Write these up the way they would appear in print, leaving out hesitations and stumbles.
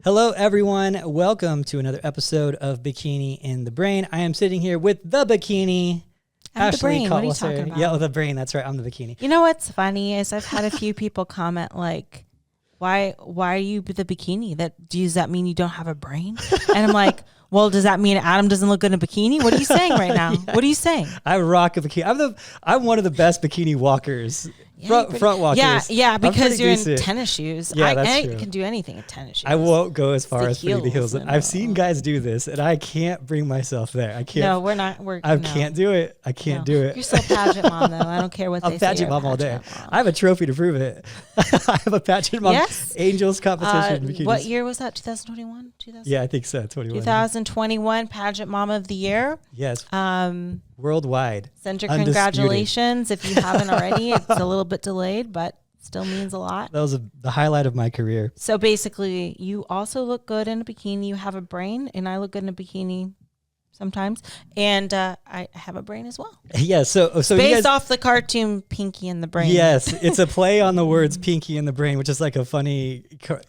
Hello, everyone. Welcome to another episode of Bikini in the Brain. I am sitting here with the Bikini. I'm Ashley the brain. What are you Cutler. talking about? Yeah, the Brain. That's right. I'm the Bikini. You know what's funny is I've had a few people comment like, why are you the bikini? Does that mean you don't have a brain? And I'm like, well, does that mean Adam doesn't look good in a bikini? What are you saying right now? Yeah. What are you saying? I rock a bikini. I'm one of the best bikini walkers. Front walkers. Yeah, because you're decent. in tennis shoes. Yeah, I true. can do anything in tennis shoes. I won't go as far the as putting the heels. heels, I've seen guys do this, and I can't bring myself there. I can't. No, we're not. I can't do it. I can't do it. You're still pageant mom, though. I don't care what I'm they say. pageant mom all day. Mom. I have a trophy to prove it. I have a pageant mom. Yes. Angels competition. Bikinis. What year was that? 2021? Yeah, I think so. 2021 pageant mom of the year. Yes. Worldwide. Send your Undisputed. Congratulations if you haven't already. It's a little bit delayed, but still means a lot. That was the highlight of my career. So basically, you also look good in a bikini. You have a brain, and I look good in a bikini sometimes. And I have a brain as well. Yeah, so based you guys, off the cartoon Pinky and the Brain. Yes, it's a play on the words Pinky and the Brain, which is like a funny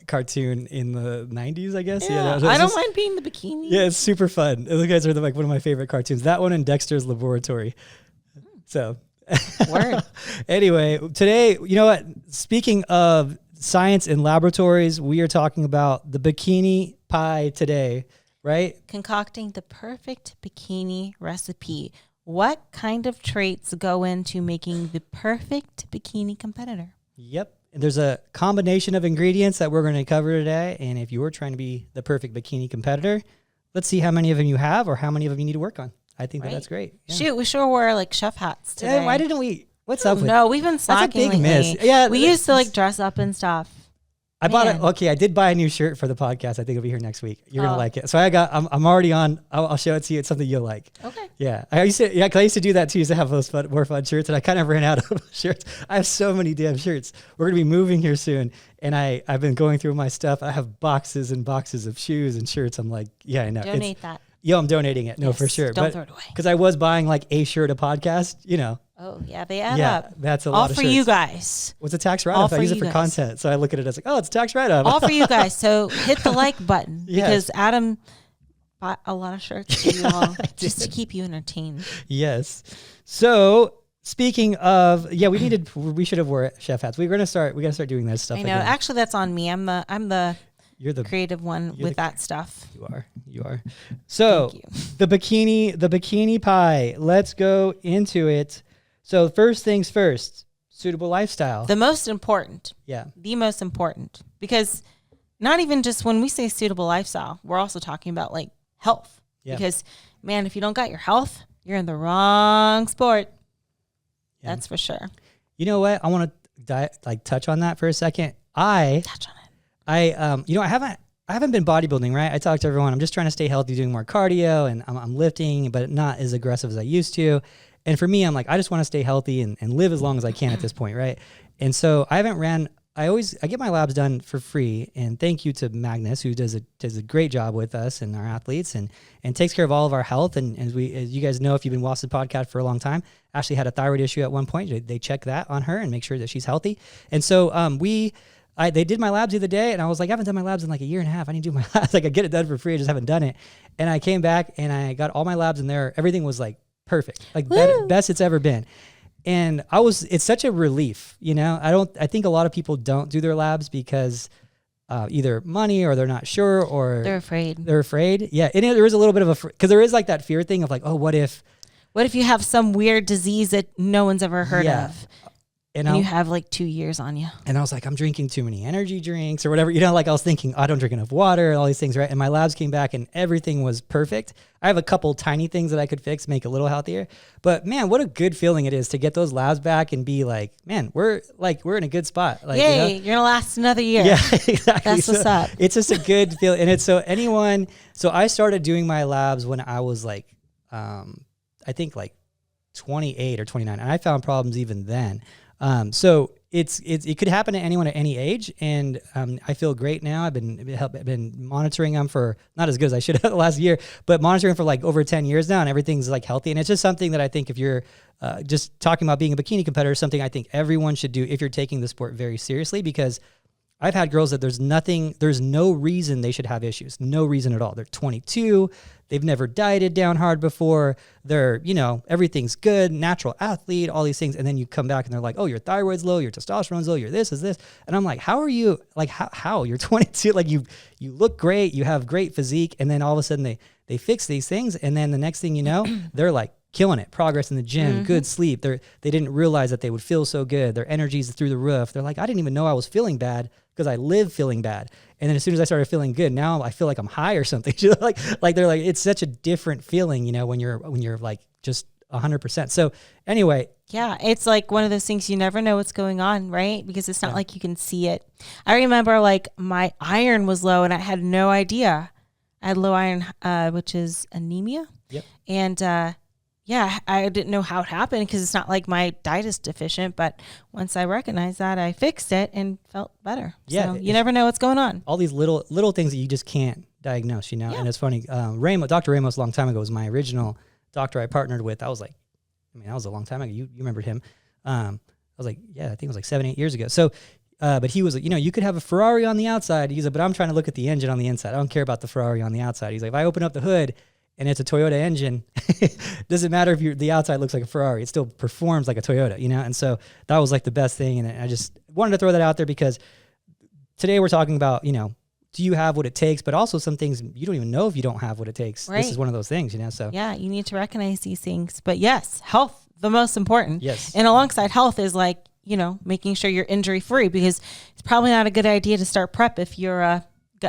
cartoon in the 90s, I guess. Yeah, I don't mind being the bikini. Yeah, it's super fun. Those guys are like one of my favorite cartoons. That one and Dexter's Laboratory. So... Word. Anyway, today, you know what? Speaking of science and laboratories, we are talking about the bikini pie today, right? Concocting the perfect bikini recipe. What kind of traits go into making the perfect bikini competitor? Yep. And there's a combination of ingredients that we're going to cover today. And if you're trying to be the perfect bikini competitor, let's see how many of them you have or how many of them you need to work on. I think that's great. Yeah. Shoot, we sure wore like chef hats today. Yeah, why didn't we? What's up with No, we've been slacking That's a big lately. miss. Yeah, we used to like dress up and stuff. I bought it. Okay, I did buy a new shirt for the podcast. I think it'll be here next week. You're gonna like it. So I'm already on. I'll show it to you. It's something you'll like. Okay. Yeah, I used to do that too. Used to have those more fun shirts, and I kind of ran out of shirts. I have so many damn shirts. We're gonna be moving here soon, and I've been going through my stuff. I have boxes and boxes of shoes and shirts. I'm like, yeah, I know. Donate that. Yo, I'm donating it. No, yes, for sure. Don't throw it away. Because I was buying like a shirt a podcast, you know. Oh, yeah, they add up. That's a all lot of for shirts. you guys. What's a tax write-off? I use it for content. So I look at it as like, oh, it's a tax write-off. All for you guys. So hit the like button because Adam bought a lot of shirts for you all just to keep you entertained. Yes. So speaking of, we should have wore chef hats. We gotta start doing that stuff. I know. Again. Actually, that's on me. I'm the you're the creative one with that stuff. You are. So the bikini pie. Let's go into it. So first things first, suitable lifestyle. The most important. Yeah. The most important. Because not even just when we say suitable lifestyle, we're also talking about like health. Yeah. Because man, if you don't got your health, you're in the wrong sport. Yeah. That's for sure. You know what? I want to touch on that for a second. Touch on it. I haven't been bodybuilding, right? I talk to everyone. I'm just trying to stay healthy, doing more cardio, and I'm lifting, but not as aggressive as I used to. And for me, I'm like, I just want to stay healthy and live as long as I can at this point, right? And so I haven't ran. I get my labs done for free, and thank you to Magnus, who does a great job with us and our athletes, and takes care of all of our health. And as you guys know, if you've been watching the podcast for a long time, Ashley had a thyroid issue at one point. They check that on her and make sure that she's healthy. And so they did my labs the other day, and I was like, I haven't done my labs in like a year and a half. I need to do my labs. Like I get it done for free. I just haven't done it. And I came back and I got all my labs in there. Everything was like perfect, like best it's ever been. And it's such a relief, you know. I think a lot of people don't do their labs because either money or they're not sure or they're afraid. Yeah. And there is a little bit of because there is like that fear thing of like, oh, what if you have some weird disease that no one's ever heard of? And you have like 2 years on you. And I was like, I'm drinking too many energy drinks or whatever. You know, like I was thinking, I don't drink enough water and all these things, right? And my labs came back and everything was perfect. I have a couple tiny things that I could fix, make it a little healthier. But man, what a good feeling it is to get those labs back and be like, man, we're in a good spot. Like, yay, you're going to last another year. Yeah, exactly. That's what's up. It's just a good feeling. And it's so I started doing my labs when I was like, I think like 28 or 29. And I found problems even then. So it could happen to anyone at any age, and I feel great now. I've been monitoring them for not as good as I should have the last year, but monitoring for like over 10 years now, and everything's like healthy. And it's just something that I think if you're just talking about being a bikini competitor, something I think everyone should do if you're taking the sport very seriously, because I've had girls that there's no reason they should have issues. No reason at all. They're 22. They've never dieted down hard before. They're, everything's good, natural athlete, all these things. And then you come back and they're like, oh, your thyroid's low, your testosterone's low, your this is this. And I'm like, how are you, like, how? You're 22, like you look great, you have great physique. And then all of a sudden they fix these things. And then the next thing you know, they're like killing it, progress in the gym, good sleep. They didn't realize that they would feel so good. Their energy's through the roof. They're like, I didn't even know I was feeling bad because I live feeling bad. And then as soon as I started feeling good, now I feel like I'm high or something. like they're like, it's such a different feeling, when you're like just 100%. So anyway. Yeah. It's like one of those things you never know what's going on, right? Because it's not like you can see it. I remember like my iron was low and I had no idea. I had low iron, which is anemia. Yep. And, yeah, I didn't know how it happened because it's not like my diet is deficient. But once I recognized that, I fixed it and felt better. Yeah, so you never know what's going on. All these little things that you just can't diagnose, Yeah. And it's funny. Dr. Ramos, a long time ago, was my original doctor I partnered with. That was a long time ago. You remembered him. I was like, yeah, I think it was like 7-8 years ago. So, but he was like, you could have a Ferrari on the outside. He's like, but I'm trying to look at the engine on the inside. I don't care about the Ferrari on the outside. He's like, if I open up the hood and it's a Toyota engine, doesn't matter if the outside looks like a Ferrari, it still performs like a Toyota, And so that was like the best thing. And I just wanted to throw that out there because today we're talking about, do you have what it takes? But also some things you don't even know if you don't have what it takes. Right. This is one of those things, So yeah, you need to recognize these things. But yes, health, the most important. Yes. And alongside health is like, making sure you're injury free, because it's probably not a good idea to start prep if you're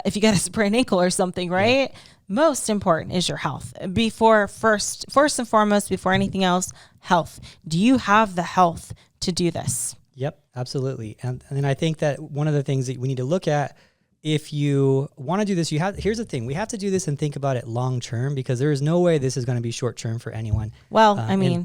if you got a sprained ankle or something, right? Yeah. Most important is your health. First and foremost, before anything else, health. Do you have the health to do this? Yep, absolutely. And then I think that one of the things that we need to look at, if you want to do this, here's the thing. We have to do this and think about it long term, because there is no way this is going to be short term for anyone. Well,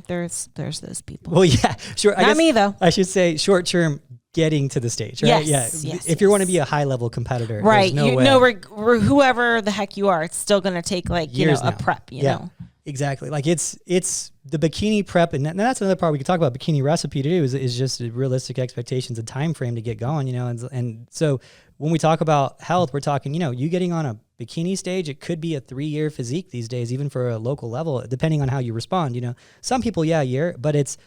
there's those people. Well, yeah, sure. Not me though. I should say short term getting to the stage, right? Yes, yeah. If you want to be a high level competitor, right? There's no way. Whoever the heck you are, it's still going to take like years a prep. You know. Exactly. Like it's the bikini prep, and that's another part we could talk about. Bikini recipe to do is just realistic expectations, a time frame to get going, and so when we talk about health, we're talking, you getting on a bikini stage, it could be a 3-year physique these days, even for a local level, depending on how you respond. Some people, a year, but it's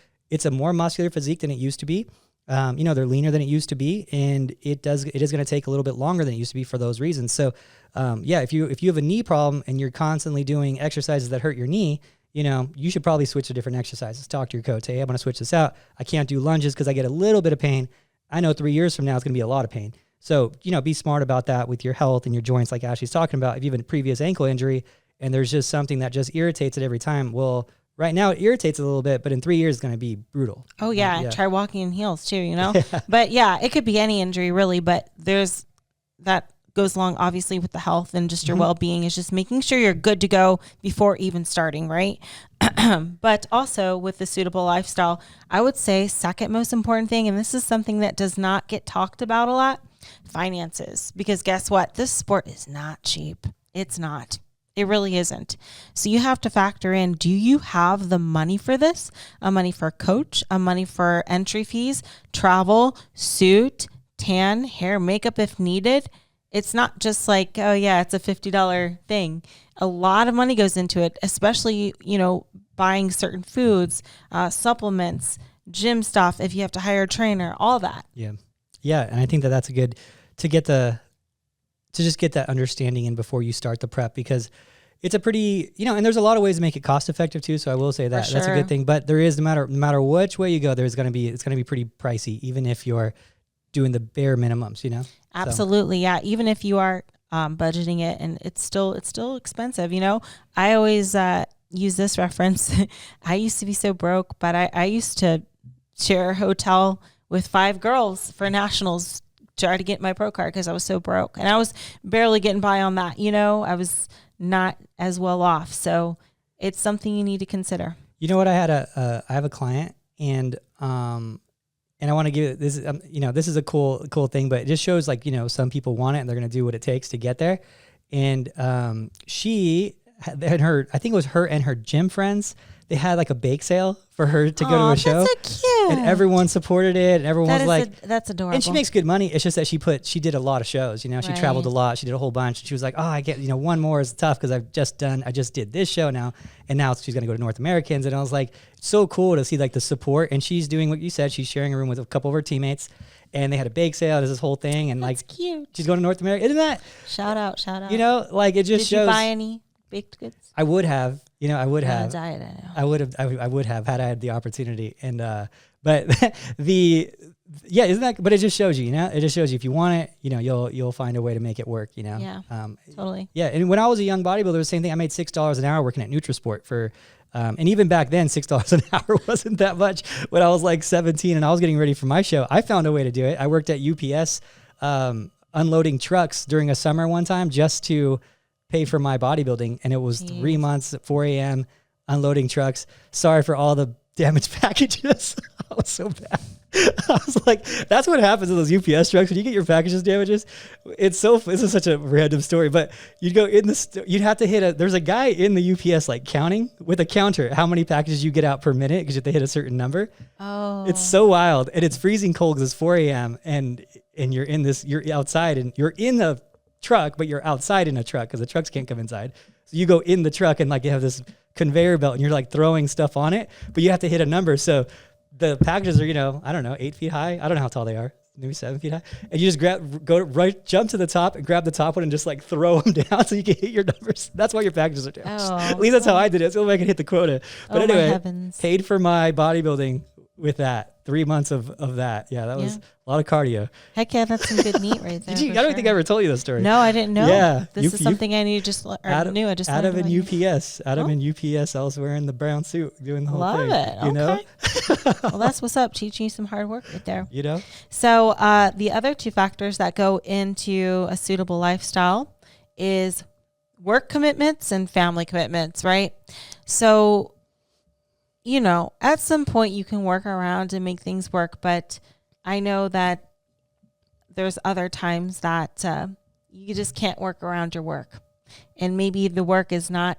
a more muscular physique than it used to be. They're leaner than it used to be, and it is going to take a little bit longer than it used to be for those reasons. So, if you have a knee problem and you're constantly doing exercises that hurt your knee, you should probably switch to different exercises. Talk to your coach. Hey, I'm going to switch this out. I can't do lunges because I get a little bit of pain. I know 3 years from now it's going to be a lot of pain. So, be smart about that with your health and your joints, like Ashley's talking about. If you have a previous ankle injury and there's just something that just irritates it every time, well, right now it irritates a little bit, but in 3 years it's going to be brutal. Oh yeah. Try walking in heels too, But yeah, it could be any injury really, but there's that goes along obviously with the health and just your well-being, is just making sure you're good to go before even starting, right? But also with the suitable lifestyle, I would say second most important thing, and this is something that does not get talked about a lot, finances. Because guess what? This sport is not cheap. It's not. It really isn't. So you have to factor in, do you have the money for this? A money for a coach, a money for entry fees, travel, suit, tan, hair, makeup if needed. It's not just like, oh yeah, it's a $50 thing. A lot of money goes into it, especially, buying certain foods, supplements, gym stuff, if you have to hire a trainer, all that. Yeah. Yeah. And I think that's a good, to just get that understanding in before you start the prep, because it's a pretty, and there's a lot of ways to make it cost effective too. So I will say that that's a good thing, but there is, no matter which way you go, it's going to be pretty pricey, even if you're doing the bare minimums, Absolutely. So. Yeah. Even if you are budgeting it, and it's still expensive. I always use this reference. I used to be so broke, but I used to share a hotel with 5 girls for nationals, try to get my pro card because I was so broke, and I was barely getting by on that. I was not as well off. So it's something you need to consider. You know what? I have a client, and I want to give this, this is a cool thing, but it just shows like, some people want it and they're going to do what it takes to get there. And she and I think it was her and her gym friends, they had like a bake sale for her to go to a show. That's so cute. And everyone supported it. And everyone was like, that's adorable. and she makes good money. It's just that she did a lot of shows, you know, she traveled a lot. She did a whole bunch. And she was like, oh, I get, you know, one more is tough because I just did this show now. And now she's going to go to North Americans. And I was like, it's so cool to see like the support. And she's doing what you said. She's sharing a room with a couple of her teammates. And they had a bake sale. There's this whole thing. And that's like, cute. She's going to North America. Isn't that? Shout out. You know, like it just shows. Did you buy any baked goods? I would have, you know, I would have. Diet, I know. I would have had I had the opportunity. And, but isn't that, but it just shows you, you know, it just shows you if you want it, you know, you'll find a way to make it work, you know? Yeah, totally. Yeah. And when I was a young bodybuilder, it was the same thing. I made $6 an hour working at Nutrisport for, and even back then, $6 an hour wasn't that much when I was like 17 and I was getting ready for my show. I found a way to do it. I worked at UPS, unloading trucks during a summer one time just to pay for my bodybuilding. And it was 3 months at 4 a.m. unloading trucks. Sorry for all the damaged packages. I was so bad. I was like, that's what happens in those UPS trucks when you get your packages damages. This is such a random story, but you'd go in you'd have to hit there's a guy in the UPS like counting with a counter how many packages you get out per minute because you have to hit a certain number. Oh, it's so wild. And it's freezing cold because it's 4 a.m. and you're outside and you're in the truck, but you're outside in a truck because the trucks can't come inside. So you go in the truck and like you have this conveyor belt and you're like throwing stuff on it, but you have to hit a number. So the packages are, you know, I don't know, 8 feet high. I don't know how tall they are. Maybe 7 feet high. And you just jump to the top and grab the top one and just like throw them down so you can hit your numbers. That's why your packages are damaged. Oh, at least that's how I did it. It's the only way I could hit the quota. But anyway, paid for my bodybuilding with that. 3 months of that. Yeah, that was a lot of cardio. Heck yeah, that's some good meat right there. I don't think I ever told you this story. No, I didn't know. Yeah. This is something I knew I just Adam in UPS. Adam in UPS, I was wearing the brown suit doing the whole thing. Love it. You know? Well, that's what's up. Teaching you some hard work right there. You know? So the other two factors that go into a suitable lifestyle is work commitments and family commitments, right? So, you know, at some point you can work around and make things work, but I know that there's other times that you just can't work around your work. And maybe the work is not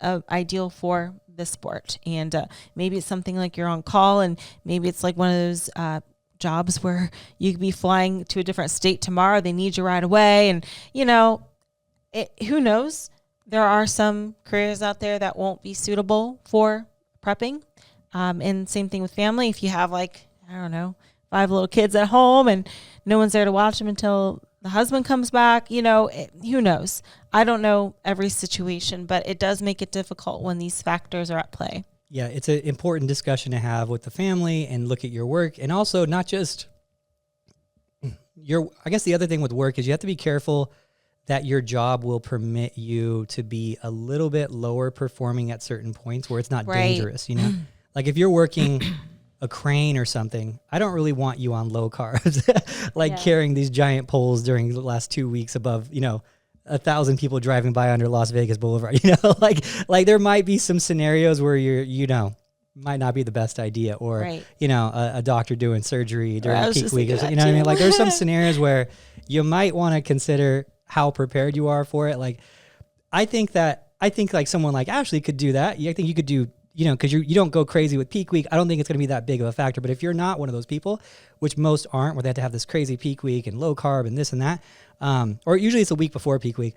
ideal for the sport. And maybe it's something like you're on call, and maybe it's like one of those jobs where you could be flying to a different state tomorrow. They need you right away. And, you know, who knows? There are some careers out there that won't be suitable for prepping. And same thing with family. If you have like, I don't know, 5 little kids at home and no one's there to watch them until the husband comes back, you know, who knows? I don't know every situation, but it does make it difficult when these factors are at play. Yeah, it's an important discussion to have with the family and look at your work. And also not just I guess the other thing with work is you have to be careful that your job will permit you to be a little bit lower performing at certain points where it's not dangerous, you know? Like if you're working a crane or something, I don't really want you on low carbs, carrying these giant poles during the last 2 weeks above, you know, 1,000 people driving by under Las Vegas Boulevard, you know, like there might be some scenarios where might not be the best idea, or, you know, a doctor doing surgery during peak week or something, you know what I mean? Like there's some scenarios where you might want to consider how prepared you are for it. Like, I think like someone like Ashley could do that. I think you could do, you know, because you don't go crazy with peak week. I don't think it's going to be that big of a factor. But if you're not one of those people, which most aren't, where they have to have this crazy peak week and low carb and this and that, or usually it's a week before peak week,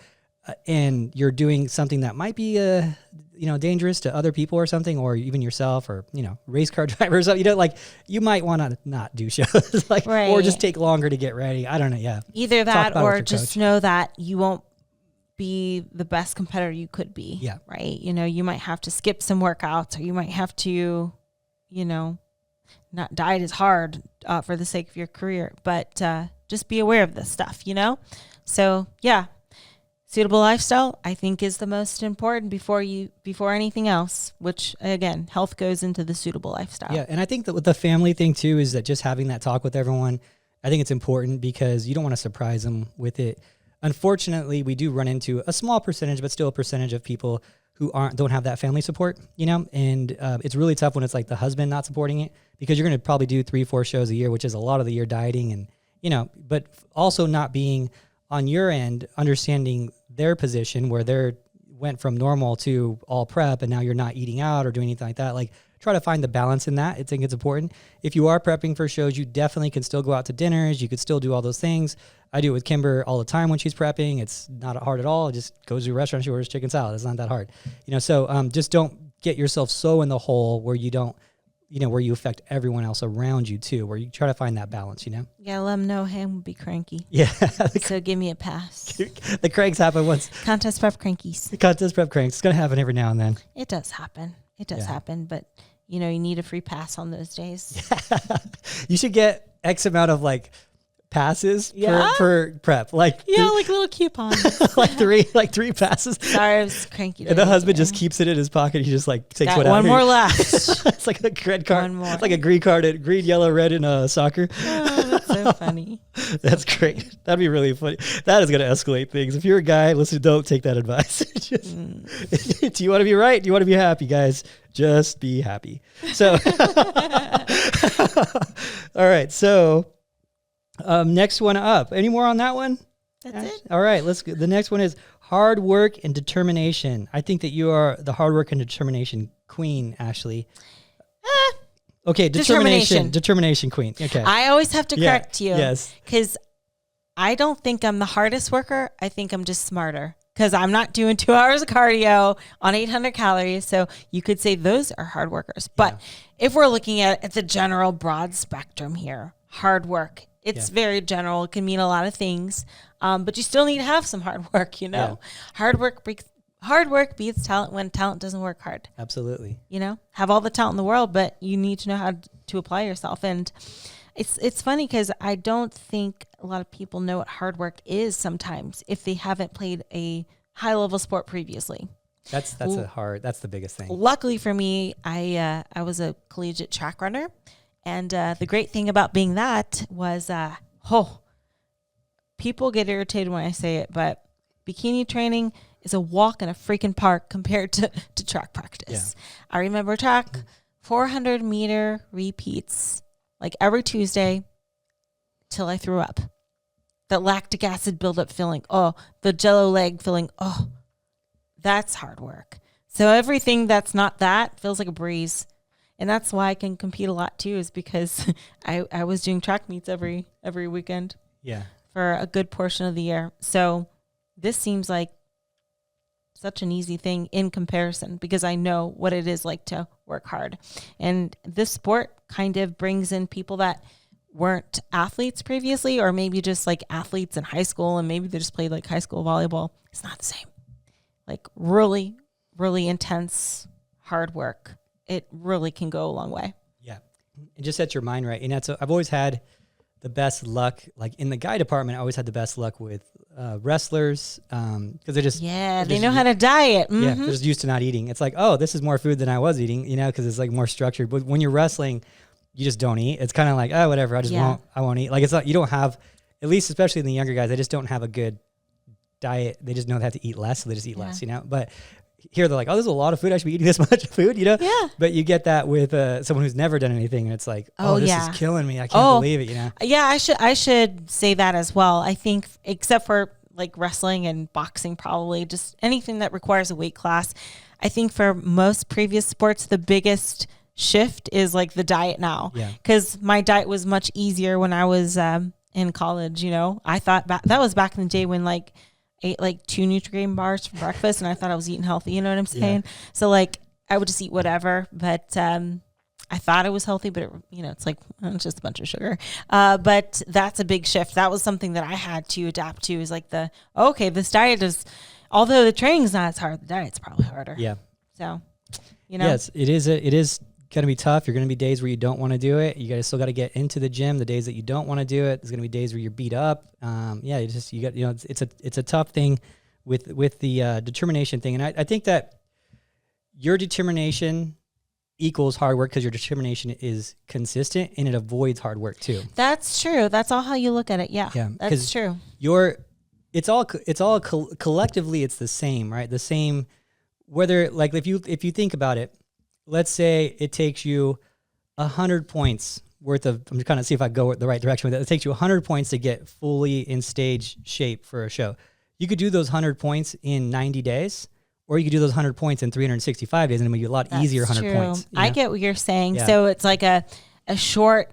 and you're doing something that might be, you know, dangerous to other people or something, or even yourself, or, you know, race car drivers, you know, like you might want to not do shows, or just take longer to get ready. I don't know. Yeah. Either that, or just know that you won't be the best competitor you could be. Yeah. Right. You know, you might have to skip some workouts, or you might have to, you know, not diet as hard for the sake of your career, but just be aware of this stuff, you know? So yeah, suitable lifestyle, I think, is the most important before anything else, which again, health goes into the suitable lifestyle. Yeah. And I think that with the family thing too, is that just having that talk with everyone, I think it's important because you don't want to surprise them with it. Unfortunately, we do run into a small percentage, but still a percentage of people who don't have that family support, you know, and it's really tough when it's like the husband not supporting it, because you're going to probably do 3-4 shows a year, which is a lot of the year dieting, and, you know, but also not being on your end, understanding their position where went from normal to all prep and now you're not eating out or doing anything like that. Like try to find the balance in that. I think it's important. If you are prepping for shows, you definitely can still go out to dinners. You could still do all those things. I do it with Kimber all the time when she's prepping. It's not hard at all. It just goes to a restaurant, she orders chicken salad. It's not that hard. So just don't get yourself so in the hole where you don't, where you affect everyone else around you too, where you try to find that balance, You gotta let them know Ham would be cranky. Yeah. So give me a pass. The cranks happen once. Contest prep crankies. The contest prep cranks. It's going to happen every now and then. It does happen. But you need a free pass on those days. You should get X amount of passes for prep. Like little coupons. like three passes. Sorry, I was cranky. And the husband just keeps it in his pocket. He just takes Got one out. One more left. It's like a red card. One more. It's like a green card, green, yellow, red in soccer. Oh, that's so funny. That's great. That'd be really funny. That is going to escalate things. If you're a guy, listen, don't take that advice. Do you want to be right? Do you want to be happy, guys? Just be happy. So, all right. So, next one up. Any more on that one? That's it. All right. Let's go. The next one is hard work and determination. I think that you are the hard work and determination queen, Ashley. Okay. Determination queen. Okay. I always have to correct you. Yes. Because I don't think I'm the hardest worker. I think I'm just smarter. Because I'm not doing 2 hours of cardio on 800 calories. So you could say those are hard workers. But if we're looking at the general broad spectrum here, hard work, it's very general. It can mean a lot of things. But you still need to have some hard work, Yeah. Hard work beats talent when talent doesn't work hard. Absolutely. Have all the talent in the world, but you need to know how to apply yourself. And it's funny because I don't think a lot of people know what hard work is sometimes if they haven't played a high level sport previously. That's the biggest thing. Luckily for me, I was a collegiate track runner. And the great thing about being that was, people get irritated when I say it, but bikini training is a walk in a freaking park compared to track practice. Yeah. I remember track 400 meter repeats every Tuesday till I threw up. The lactic acid buildup feeling, the jello leg feeling, that's hard work. So everything that's not that feels like a breeze. And that's why I can compete a lot too, is because I was doing track meets every weekend. Yeah. For a good portion of the year. So this seems like such an easy thing in comparison because I know what it is like to work hard. And this sport kind of brings in people that weren't athletes previously, or maybe just athletes in high school and maybe they just played high school volleyball. It's not the same. Really, really intense hard work. It really can go a long way. Yeah. It just sets your mind right. And I've always had the best luck, in the guy department, I always had the best luck with wrestlers because they know how to diet. Mm-hmm. Yeah, they're just used to not eating. It's this is more food than I was eating, because it's more structured. But when you're wrestling, you just don't eat. It's kind of whatever. I won't eat. It's not, you don't have, at least especially in the younger guys, they just don't have a good diet. They just know they have to eat less, so they just eat less, But here they're there's a lot of food. I should be eating this much food, Yeah. But you get that with someone who's never done anything, and it's this is killing me. I can't believe it, Yeah, I should say that as well. I think, except for wrestling and boxing, probably just anything that requires a weight class. I think for most previous sports, the biggest shift is the diet now. Yeah. Because my diet was much easier when I was in college. I thought that was back in the day when ate 2 Nutri-Grain bars for breakfast and I thought I was eating healthy, you know what I'm saying? Yeah. So I would just eat whatever, but I thought it was healthy, but it's it's just a bunch of sugar. But that's a big shift. That was something that I had to adapt to, is this diet is, although the training's not as hard, the diet's probably harder. Yeah. So, Yes, it is going to be tough. You're going to be days where you don't want to do it. You guys still got to get into the gym. The days that you don't want to do it, there's going to be days where you're beat up. It's a tough thing with the determination thing. And I think that your determination equals hard work because your determination is consistent and it avoids hard work too. That's true. That's all how you look at it. Yeah, that's true. It's all collectively, it's the same, right? The same, whether if you think about it, let's say it takes you 100 points worth of, I'm just kind of see if I go the right direction with it. It takes you 100 points to get fully in stage shape for a show. You could do those 100 points in 90 days, or you could do those 100 points in 365 days and it'll be a lot easier 100 points. I get what you're saying. Yeah. So it's like a short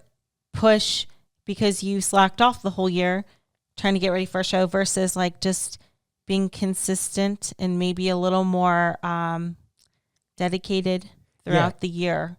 push because you slacked off the whole year trying to get ready for a show versus like just being consistent and maybe a little more dedicated throughout the year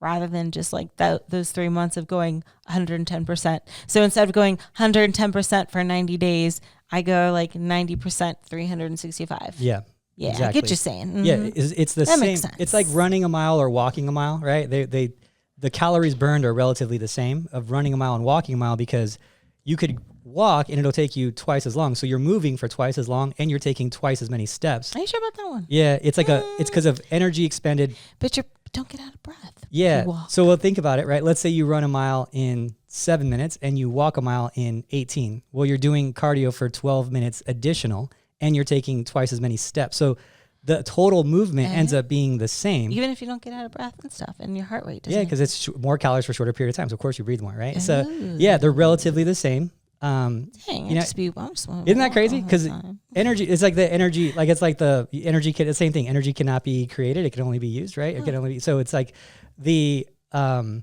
rather than just like those 3 months of going 110%. So instead of going 110% for 90 days, I go like 90%, 365. Yeah. Yeah, exactly. I get you saying. Mm-hmm. Yeah, it's the that same. Makes sense. It's like running a mile or walking a mile, right? The calories burned are relatively the same of running a mile and walking a mile because you could walk and it'll take you twice as long. So you're moving for twice as long and you're taking twice as many steps. Are you sure about that one? Yeah, it's like it's because of energy expended. But don't get out of breath. Yeah. So we'll think about it, right? Let's say you run a mile in 7 minutes and you walk a mile in 18. Well, you're doing cardio for 12 minutes additional and you're taking twice as many steps. So the total movement ends up being the same. Even if you don't get out of breath and stuff and your heart rate doesn't. Yeah, because it's more calories for a shorter period of time. So of course you breathe more, right? So yeah, they're relatively the same. Dang, you know, isn't that crazy? Because energy, it's like the energy, like it's like the energy, the same thing. Energy cannot be created; it can only be used, right? It can only be, so it's like the amount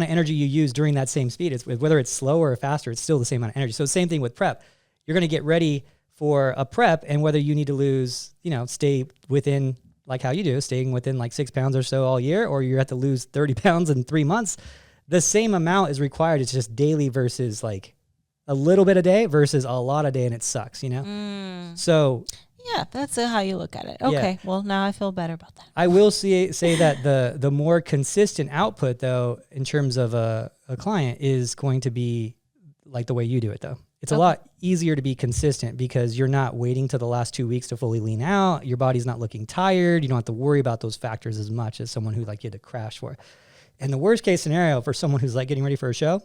of energy you use during that same speed. It's whether it's slower or faster, it's still the same amount of energy. So same thing with prep. You're going to get ready for a prep, and whether you need to lose, stay within like how you do, staying within like 6 pounds or so all year, or you have to lose 30 pounds in 3 months. The same amount is required. It's just daily versus like a little bit a day versus a lot a day, and it sucks, So yeah, that's how you look at it. Okay, well now I feel better about that. I will say that the more consistent output though, in terms of a client, is going to be like the way you do it though. It's a lot easier to be consistent because you're not waiting till the last 2 weeks to fully lean out. Your body's not looking tired. You don't have to worry about those factors as much as someone who like you had to crash for. And the worst case scenario for someone who's like getting ready for a show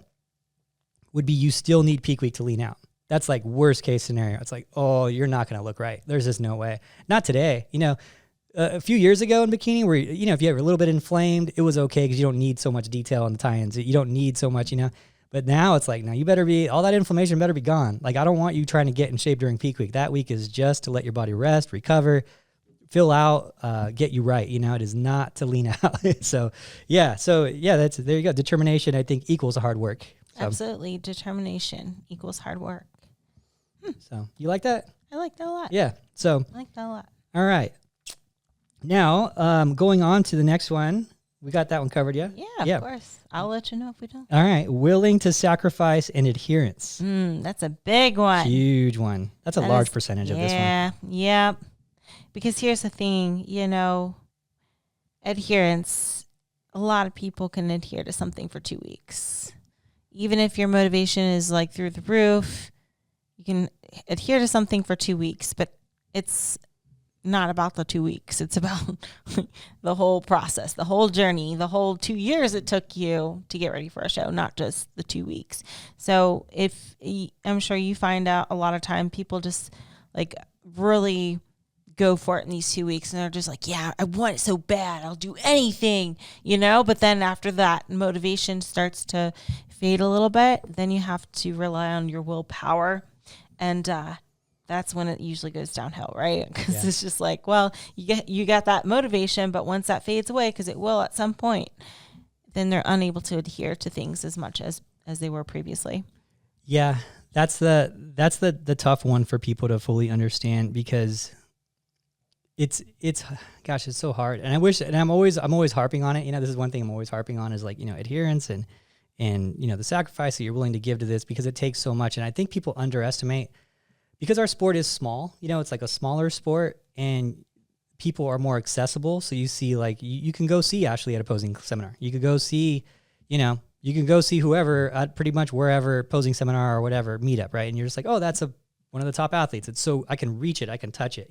would be you still need peak week to lean out. That's like worst case scenario. It's like, oh, you're not going to look right. There's just no way. Not today. A few years ago in bikini where, if you were a little bit inflamed, it was okay because you don't need so much detail on the tie-ins. You don't need so much, But now it's like, no, you better be, all that inflammation better be gone. Like, I don't want you trying to get in shape during peak week. That week is just to let your body rest, recover, fill out, get you right. It is not to lean out. So yeah, there you go. Determination, I think, equals hard work. So. Absolutely. Determination equals hard work. So you like that? I like that a lot. Yeah. So I like that a lot. All right. Now, going on to the next one. We got that one covered, yeah? Yeah, of course. I'll let you know if we don't. All right. Willing to sacrifice and adherence. That's a big one. Huge one. That's a large percentage of this one. Yeah. Because here's the thing, adherence. A lot of people can adhere to something for 2 weeks. Even if your motivation is like through the roof, you can adhere to something for 2 weeks, but it's not about the 2 weeks. It's about the whole process, the whole journey, the whole 2 years it took you to get ready for a show, not just the 2 weeks. So I'm sure you find out a lot of time people just like really go for it in these 2 weeks and they're just like, yeah, I want it so bad. I'll do anything, But then after that, motivation starts to fade a little bit. Then you have to rely on your willpower. And, that's when it usually goes downhill, right? Because it's just like, well, you got that motivation, but once that fades away, because it will at some point, then they're unable to adhere to things as much as they were previously. Yeah, that's the tough one for people to fully understand because it's gosh, it's so hard. And I'm always harping on it. This is one thing I'm always harping on is like, adherence and the sacrifice that you're willing to give to this because it takes so much. And I think people underestimate. Because our sport is small, it's like a smaller sport and people are more accessible. So you see like, you can go see Ashley at a posing seminar. You could go see, you can go see whoever at pretty much wherever posing seminar or whatever meetup, right? And you're just like, oh, that's one of the top athletes. It's so I can reach it. I can touch it,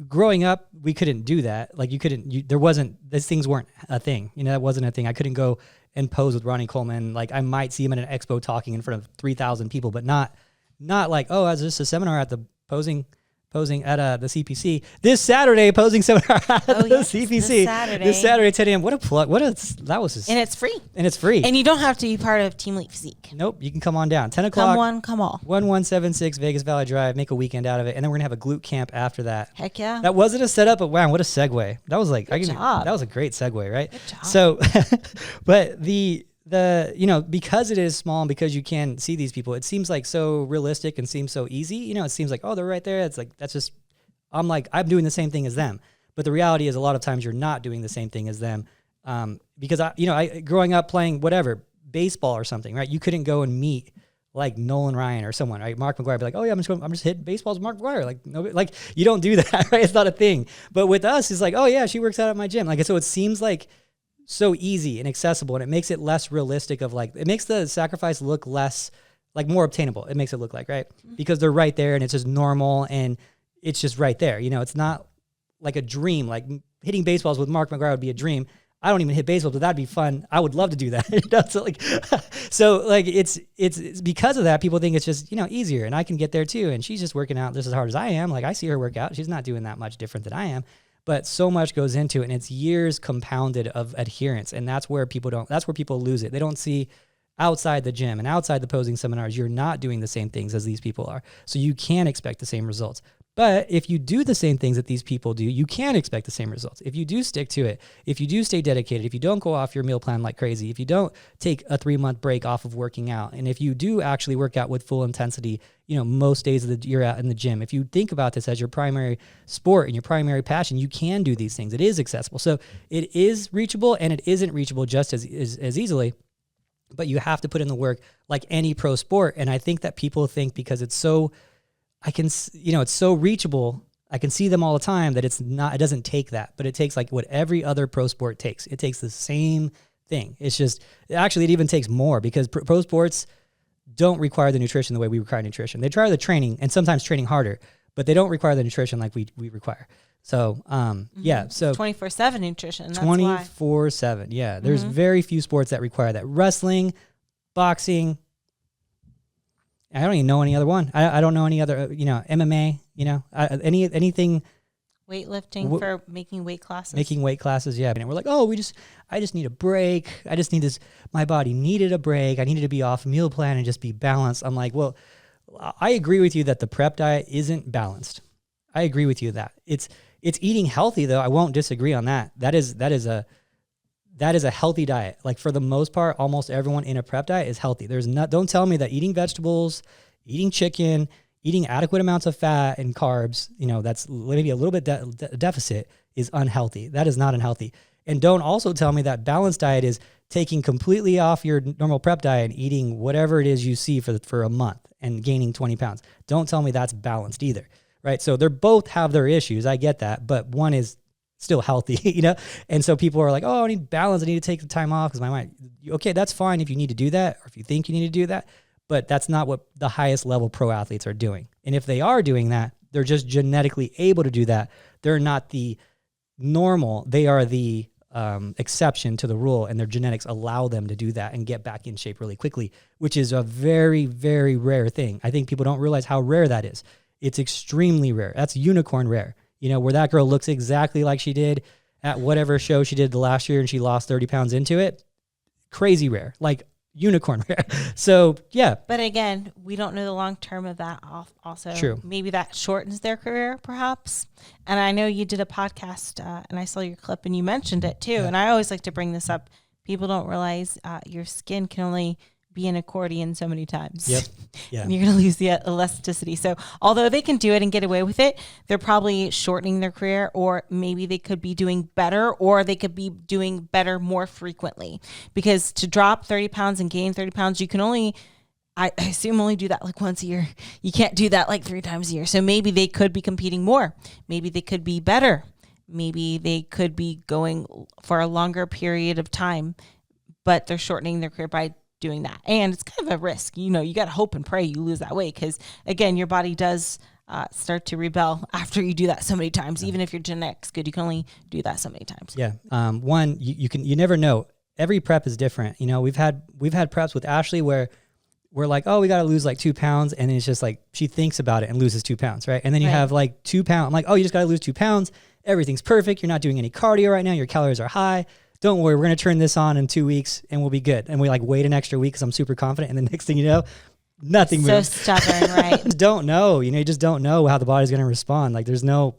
Growing up, we couldn't do that. Like these things weren't a thing. That wasn't a thing. I couldn't go and pose with Ronnie Coleman. Like I might see him at an expo talking in front of 3,000 people, but not like, oh, I was just a seminar at the posing posing at the CPC this Saturday, posing seminar at the CPC this Saturday 10 a.m. What a plug! That was just, and it's free. And you don't have to be part of Team Elite Physique. Nope, you can come on down. 10 o'clock. Come one, come all. 1176 Vegas Valley Drive. Make a weekend out of it, and then we're gonna have a glute camp after that. Heck yeah! That wasn't a setup, but wow, what a segue! That was like Good job. That was a great segue, right? Good job. So, but the because it is small and because you can see these people, it seems like so realistic and seems so easy. It seems like, oh, they're right there. It's like, that's just, I'm doing the same thing as them. But the reality is a lot of times you're not doing the same thing as them. Because I growing up playing whatever, baseball or something, right? You couldn't go and meet like Nolan Ryan or someone, right? Mark McGuire, be like, oh yeah, I'm just hitting baseballs with Mark McGuire. Like, nobody, like you don't do that, right? It's not a thing. But with us, it's like, oh yeah, she works out at my gym. Like, so it seems like so easy and accessible, and it makes it less realistic of like, it makes the sacrifice look less, like more obtainable. It makes it look like, right? Because they're right there and it's just normal and it's just right there. It's not like a dream, like hitting baseballs with Mark McGuire would be a dream. I don't even hit baseballs, but that'd be fun. I would love to do that. So it's because of that, people think it's just, easier and I can get there too. And she's just working out just as hard as I am. Like I see her work out. She's not doing that much different than I am. But so much goes into it, and it's years compounded of adherence, and that's where people lose it. They don't see outside the gym and outside the posing seminars, you're not doing the same things as these people are. So you can expect the same results. But if you do the same things that these people do, you can expect the same results. If you do stick to it, if you do stay dedicated, if you don't go off your meal plan like crazy, if you don't take a 3-month break off of working out, and if you do actually work out with full intensity, most days of the year out in the gym, if you think about this as your primary sport and your primary passion, you can do these things. It is accessible. So it is reachable, and it isn't reachable just as easily. But you have to put in the work like any pro sport. And I think that people think because it's so, it's so reachable, I can see them all the time, that it doesn't take that, but it takes like what every other pro sport takes. It takes the same thing. It's just, actually it even takes more because pro sports don't require the nutrition the way we require nutrition. They require the training and sometimes training harder, but they don't require the nutrition like we require. So, yeah. So 24/7 nutrition. 24/7. Yeah. There's very few sports that require that. Wrestling, boxing. I don't even know any other one. I don't know any other, MMA, anything. Weightlifting for making weight classes. Making weight classes. Yeah. And we're like, oh, I just need a break. I just need this. My body needed a break. I needed to be off a meal plan and just be balanced. I'm like, well, I agree with you that the prep diet isn't balanced. I agree with you that it's eating healthy though. I won't disagree on that. That is a healthy diet. Like for the most part, almost everyone in a prep diet is healthy. Don't tell me that eating vegetables, eating chicken, eating adequate amounts of fat and carbs, that's maybe a little bit deficit is unhealthy. That is not unhealthy. And don't also tell me that balanced diet is taking completely off your normal prep diet and eating whatever it is you see for a month and gaining 20 pounds. Don't tell me that's balanced either. Right. So they're both have their issues. I get that. But one is still healthy, And so people are like, oh, I need balance. I need to take the time off because my mind. Okay, that's fine if you need to do that or if you think you need to do that. But that's not what the highest level pro athletes are doing. And if they are doing that, they're just genetically able to do that. They're not the normal. They are the exception to the rule, and their genetics allow them to do that and get back in shape really quickly, which is a very, very rare thing. I think people don't realize how rare that is. It's extremely rare. That's unicorn rare, where that girl looks exactly like she did at whatever show she did the last year and she lost 30 pounds into it. Crazy rare, like unicorn rare. So, yeah. But again, we don't know the long term of that also. True. Maybe that shortens their career, perhaps. And I know you did a podcast and I saw your clip and you mentioned it too. Yeah. And I always like to bring this up. People don't realize your skin can only be an accordion so many times. Yep. Yeah. And you're going to lose the elasticity. So although they can do it and get away with it, they're probably shortening their career, or maybe they could be doing better, or they could be doing better more frequently. Because to drop 30 pounds and gain 30 pounds, you can only, I assume, only do that like once a year. You can't do that like 3 times a year. So maybe they could be competing more. Maybe they could be better. Maybe they could be going for a longer period of time, but they're shortening their career by doing that. And it's kind of a risk. You got to hope and pray you lose that weight because, again, your body does start to rebel after you do that so many times. Even if your genetics good, you can only do that so many times. Yeah. You never know. Every prep is different. We've had preps with Ashley where we're like, oh, we got to lose like 2 pounds. And it's just like, she thinks about it and loses 2 pounds. Right. And then you have like 2 pounds. I'm like, oh, you just got to lose 2 pounds. Everything's perfect. You're not doing any cardio right now. Your calories are high. Don't worry. We're going to turn this on in 2 weeks and we'll be good. And we like wait an extra week because I'm super confident. And the next thing you know, nothing moves. So stubborn, right? Don't know. You just don't know how the body's going to respond. Like there's no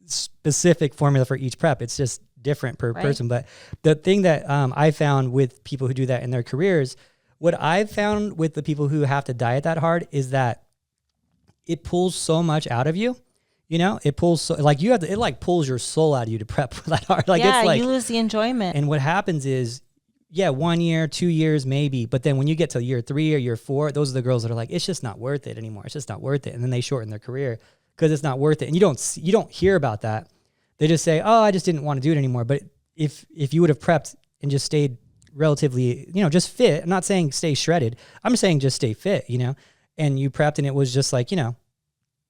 specific formula for each prep. It's just different per person. But the thing that I found with people who do that in their careers, what I've found with the people who have to diet that hard is that it pulls so much out of you. It pulls it like pulls your soul out of you to prep that hard. Like yeah, it's like, you lose the enjoyment. And what happens is, 1 year, 2 years, maybe. But then when you get to year 3 or year 4, those are the girls that are like, it's just not worth it anymore. It's just not worth it. And then they shorten their career because it's not worth it. And you don't hear about that. They just say, oh, I just didn't want to do it anymore. But if you would have prepped and just stayed relatively, just fit, I'm not saying stay shredded. I'm saying just stay fit, and you prepped and it was just like,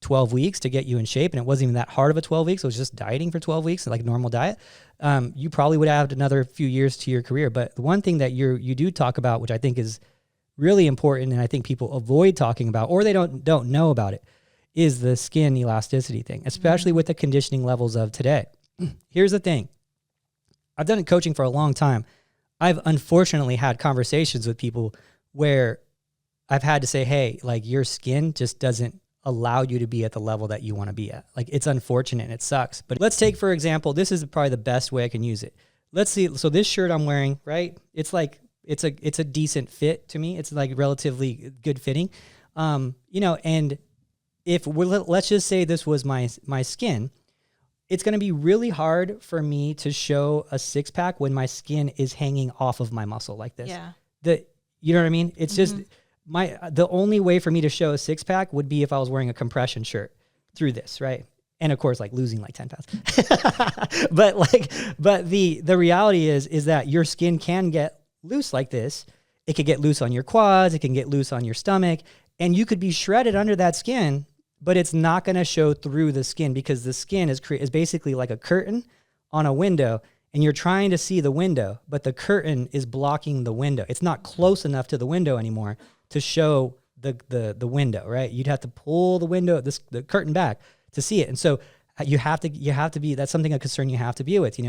12 weeks to get you in shape. And it wasn't even that hard of a 12 weeks. It was just dieting for 12 weeks, like normal diet. You probably would have another few years to your career. But the one thing that you do talk about, which I think is really important, and I think people avoid talking about, or they don't know about it, is the skin elasticity thing, especially with the conditioning levels of today. Here's the thing. I've done coaching for a long time. I've unfortunately had conversations with people where I've had to say, hey, like your skin just doesn't allow you to be at the level that you want to be at. Like it's unfortunate and it sucks. But let's take, for example, this is probably the best way I can use it. Let's see. So this shirt I'm wearing, right? It's like, it's a decent fit to me. It's like relatively good fitting. And if let's just say this was my skin, it's going to be really hard for me to show a 6-pack when my skin is hanging off of my muscle like this. Yeah. You know what I mean? It's just the only way for me to show a 6-pack would be if I was wearing a compression shirt through this, right? And of course, like losing like 10 pounds. but the reality is that your skin can get loose like this. It could get loose on your quads. It can get loose on your stomach, and you could be shredded under that skin, but it's not going to show through the skin because the skin is basically like a curtain on a window, and you're trying to see the window, but the curtain is blocking the window. It's not close enough to the window anymore to show the window, right? You'd have to pull the curtain back to see it. And so you have to be, that's something, a concern you have to be with,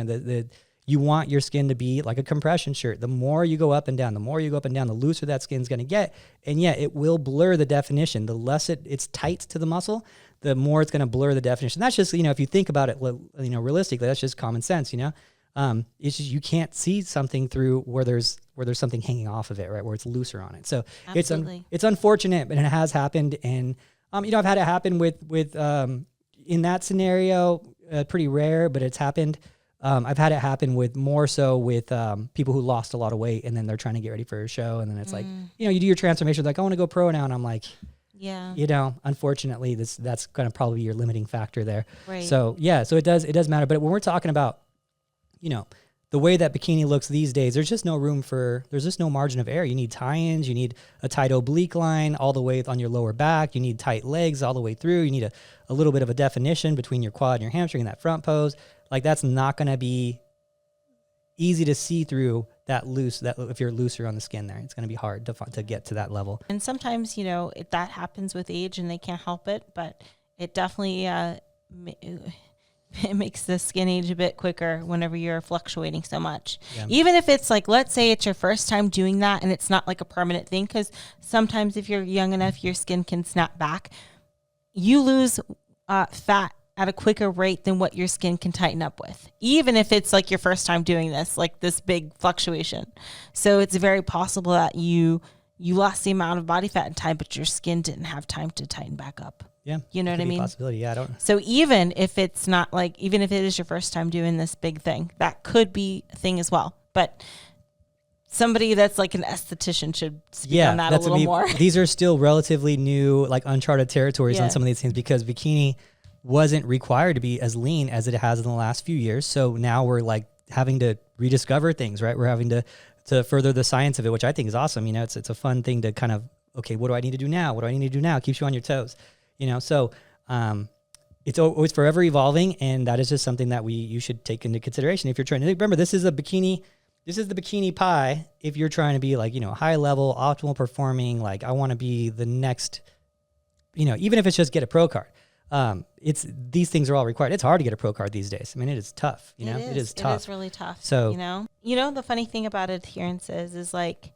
you want your skin to be like a compression shirt. The more you go up and down, the looser that skin's going to get. And yeah, it will blur the definition. The less it's tight to the muscle, the more it's going to blur the definition. That's just, if you think about it, realistically, that's just common sense, it's just, you can't see something through where there's something hanging off of it, right? Where it's looser on it. So it's unfortunate, but it has happened. And, I've had it happen with in that scenario, pretty rare, but it's happened. I've had it happen more so with people who lost a lot of weight and then they're trying to get ready for a show. And then it's like, you do your transformation, like, I want to go pro now. And I'm like, yeah, unfortunately that's going to probably be your limiting factor there. Right. So yeah, so it does matter. But when we're talking about, the way that bikini looks these days, there's just no margin of error. You need tie-ins, you need a tight oblique line all the way on your lower back. You need tight legs all the way through. You need a little bit of a definition between your quad and your hamstring in that front pose. Like that's not going to be easy to see through if you're looser on the skin there. It's going to be hard to get to that level. And sometimes, that happens with age and they can't help it, but it definitely it makes the skin age a bit quicker whenever you're fluctuating so much. Yeah. Even if it's like, let's say it's your first time doing that and it's not like a permanent thing, because sometimes if you're young enough, your skin can snap back. You lose fat at a quicker rate than what your skin can tighten up with, even if it's like your first time doing this, like this big fluctuation. So it's very possible that you lost the amount of body fat in time, but your skin didn't have time to tighten back up. Yeah. You know what I mean? Possibility. Yeah. I don't. So even if it's not even if it is your first time doing this big thing, that could be a thing as well. But somebody that's like an esthetician should speak on that a little more. These are still relatively new, like uncharted territories on some of these things, because bikini wasn't required to be as lean as it has in the last few years. So now we're like having to rediscover things, right? We're having to further the science of it, which I think is awesome. It's a fun thing to kind of, okay, what do I need to do now? What do I need to do now? It keeps you on your toes. So it's always forever evolving, and that is just something that you should take into consideration if you're trying to. Remember, this is a bikini This is the bikini pie if you're trying to be like, high level, optimal performing. Like I want to be the next, even if it's just get a pro card. These things are all required. It's hard to get a pro card these days. I mean, it is tough. It is tough. It is really tough. So, the funny thing about adherence is like,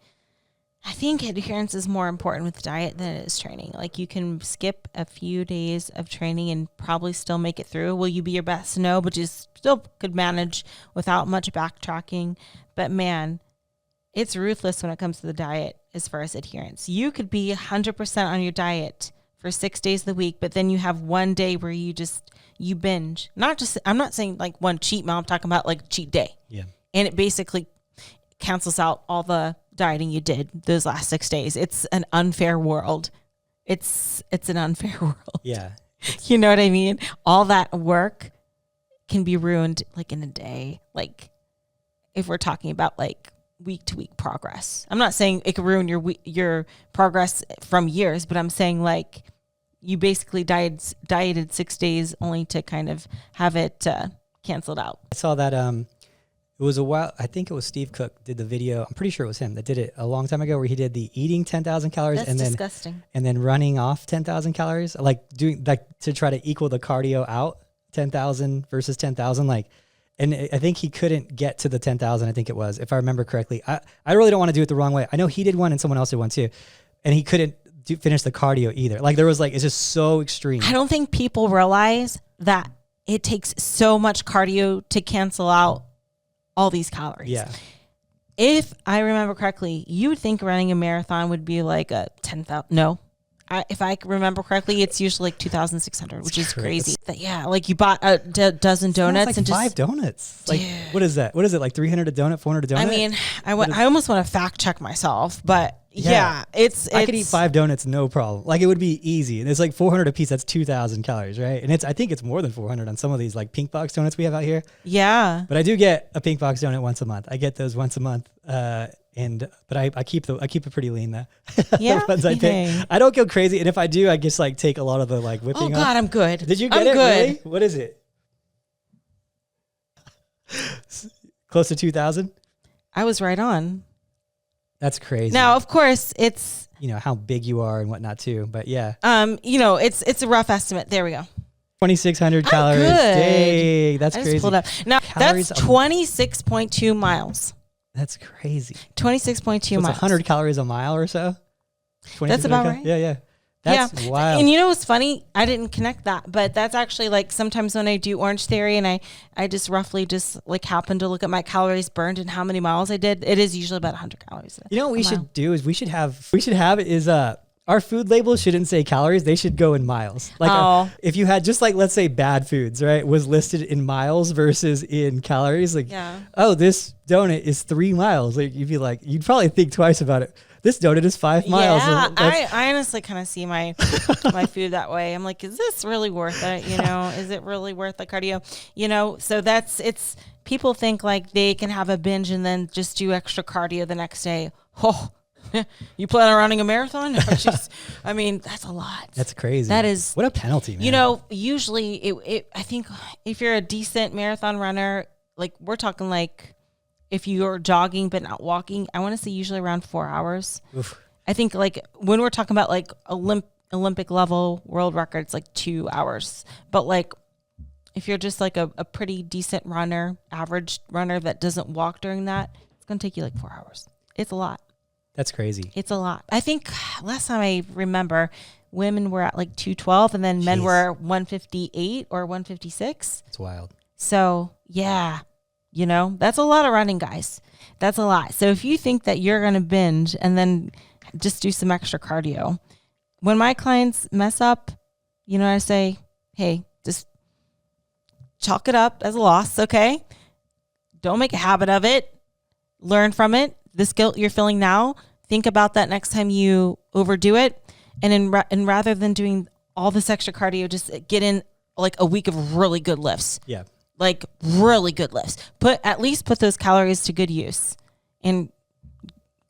I think adherence is more important with diet than it is training. Like you can skip a few days of training and probably still make it through. Will you be your best? No, but you still could manage without much backtracking. But man, it's ruthless when it comes to the diet as far as adherence. You could be 100% on your diet for 6 days of the week, but then you have one day where you binge. I'm not saying like one cheat meal. I'm talking about like cheat day. Yeah. And it basically cancels out all the dieting you did those last 6 days. It's an unfair world. It's an unfair world. Yeah. You know what I mean? All that work can be ruined like in a day. Like if we're talking about like week to week progress. I'm not saying it could ruin your progress from years, but I'm saying like you basically dieted 6 days only to kind of have it canceled out. I saw that it was a while. I think it was Steve Cook did the video. I'm pretty sure it was him that did it a long time ago, where he did the eating 10,000 calories That's and then disgusting. And then running off 10,000 calories, like doing like to try to equal the cardio out 10,000 versus 10,000. Like, and I think he couldn't get to the 10,000. I think it was, if I remember correctly. I really don't want to do it the wrong way. I know he did one and someone else did one too, and he couldn't finish the cardio either. Like there was like, it's just so extreme. I don't think people realize that it takes so much cardio to cancel out all these calories. Yeah. If I remember correctly, you would think running a marathon would be like a 10,000. No. If I remember correctly, it's usually like 2,600, which is crazy. Like you bought a dozen donuts like and just 5 donuts. Like, what is that? What is it? Like 300 a donut, 400 a donut? I mean, I almost want to fact check myself, but yeah, I could eat 5 donuts, no problem. Like it would be easy. And it's like 400 a piece. That's 2,000 calories, right? And I think it's more than 400 on some of these like pink box donuts we have out here. Yeah. But I do get a pink box donut once a month. I get those once a month. But I keep it pretty lean though. Yeah. I don't go crazy. And if I do, I just like take a lot of the like whipping. Oh God, I'm good. Did you get it? Good. Really? What is it? Close to 2,000? I was right on. That's crazy. Now, of course, it's how big you are and whatnot too. But yeah. It's a rough estimate. There we go. 2,600 calories. Good. Dang, that's crazy. Just pulled up. Now Calories that's 26.2 miles. That's crazy. 26.2 miles. 100 calories a mile or so. That's about right. Yeah. That's wild. And you know what's funny? I didn't connect that, but that's actually like sometimes when I do Orange Theory and I just roughly just like happen to look at my calories burned and how many miles I did. It is usually about 100 calories. You know what we should do is we should have our food labels shouldn't say calories. They should go in miles. Like if you had just like, let's say bad foods, right, was listed in miles versus in calories. Like, oh, this donut is 3 miles. Like you'd probably think twice about it. This donut is 5 miles. Yeah, I honestly kind of see my food that way. I'm like, is this really worth it? Is it really worth the cardio? So it's people think like they can have a binge and then just do extra cardio the next day. Oh, you plan on running a marathon? I mean, that's a lot. That's crazy. That is what a penalty, man. Usually I think if you're a decent marathon runner, like we're talking like if you're jogging but not walking, I want to say usually around 4 hours. Oof. I think like when we're talking about like Olympic level world records, like 2 hours. But like if you're just like a pretty decent runner, average runner that doesn't walk during that, it's going to take you like 4 hours. It's a lot. That's crazy. It's a lot. I think last time I remember, women were at like 212 and then men were 158 or 156. It's wild. So yeah, that's a lot of running, guys. That's a lot. So if you think that you're going to binge and then just do some extra cardio, when my clients mess up, I say, hey, just chalk it up as a loss. Okay. Don't make a habit of it. Learn from it. This guilt you're feeling now, think about that next time you overdo it. And rather than doing all this extra cardio, just get in like a week of really good lifts. Yeah. Like really good lifts. At least put those calories to good use and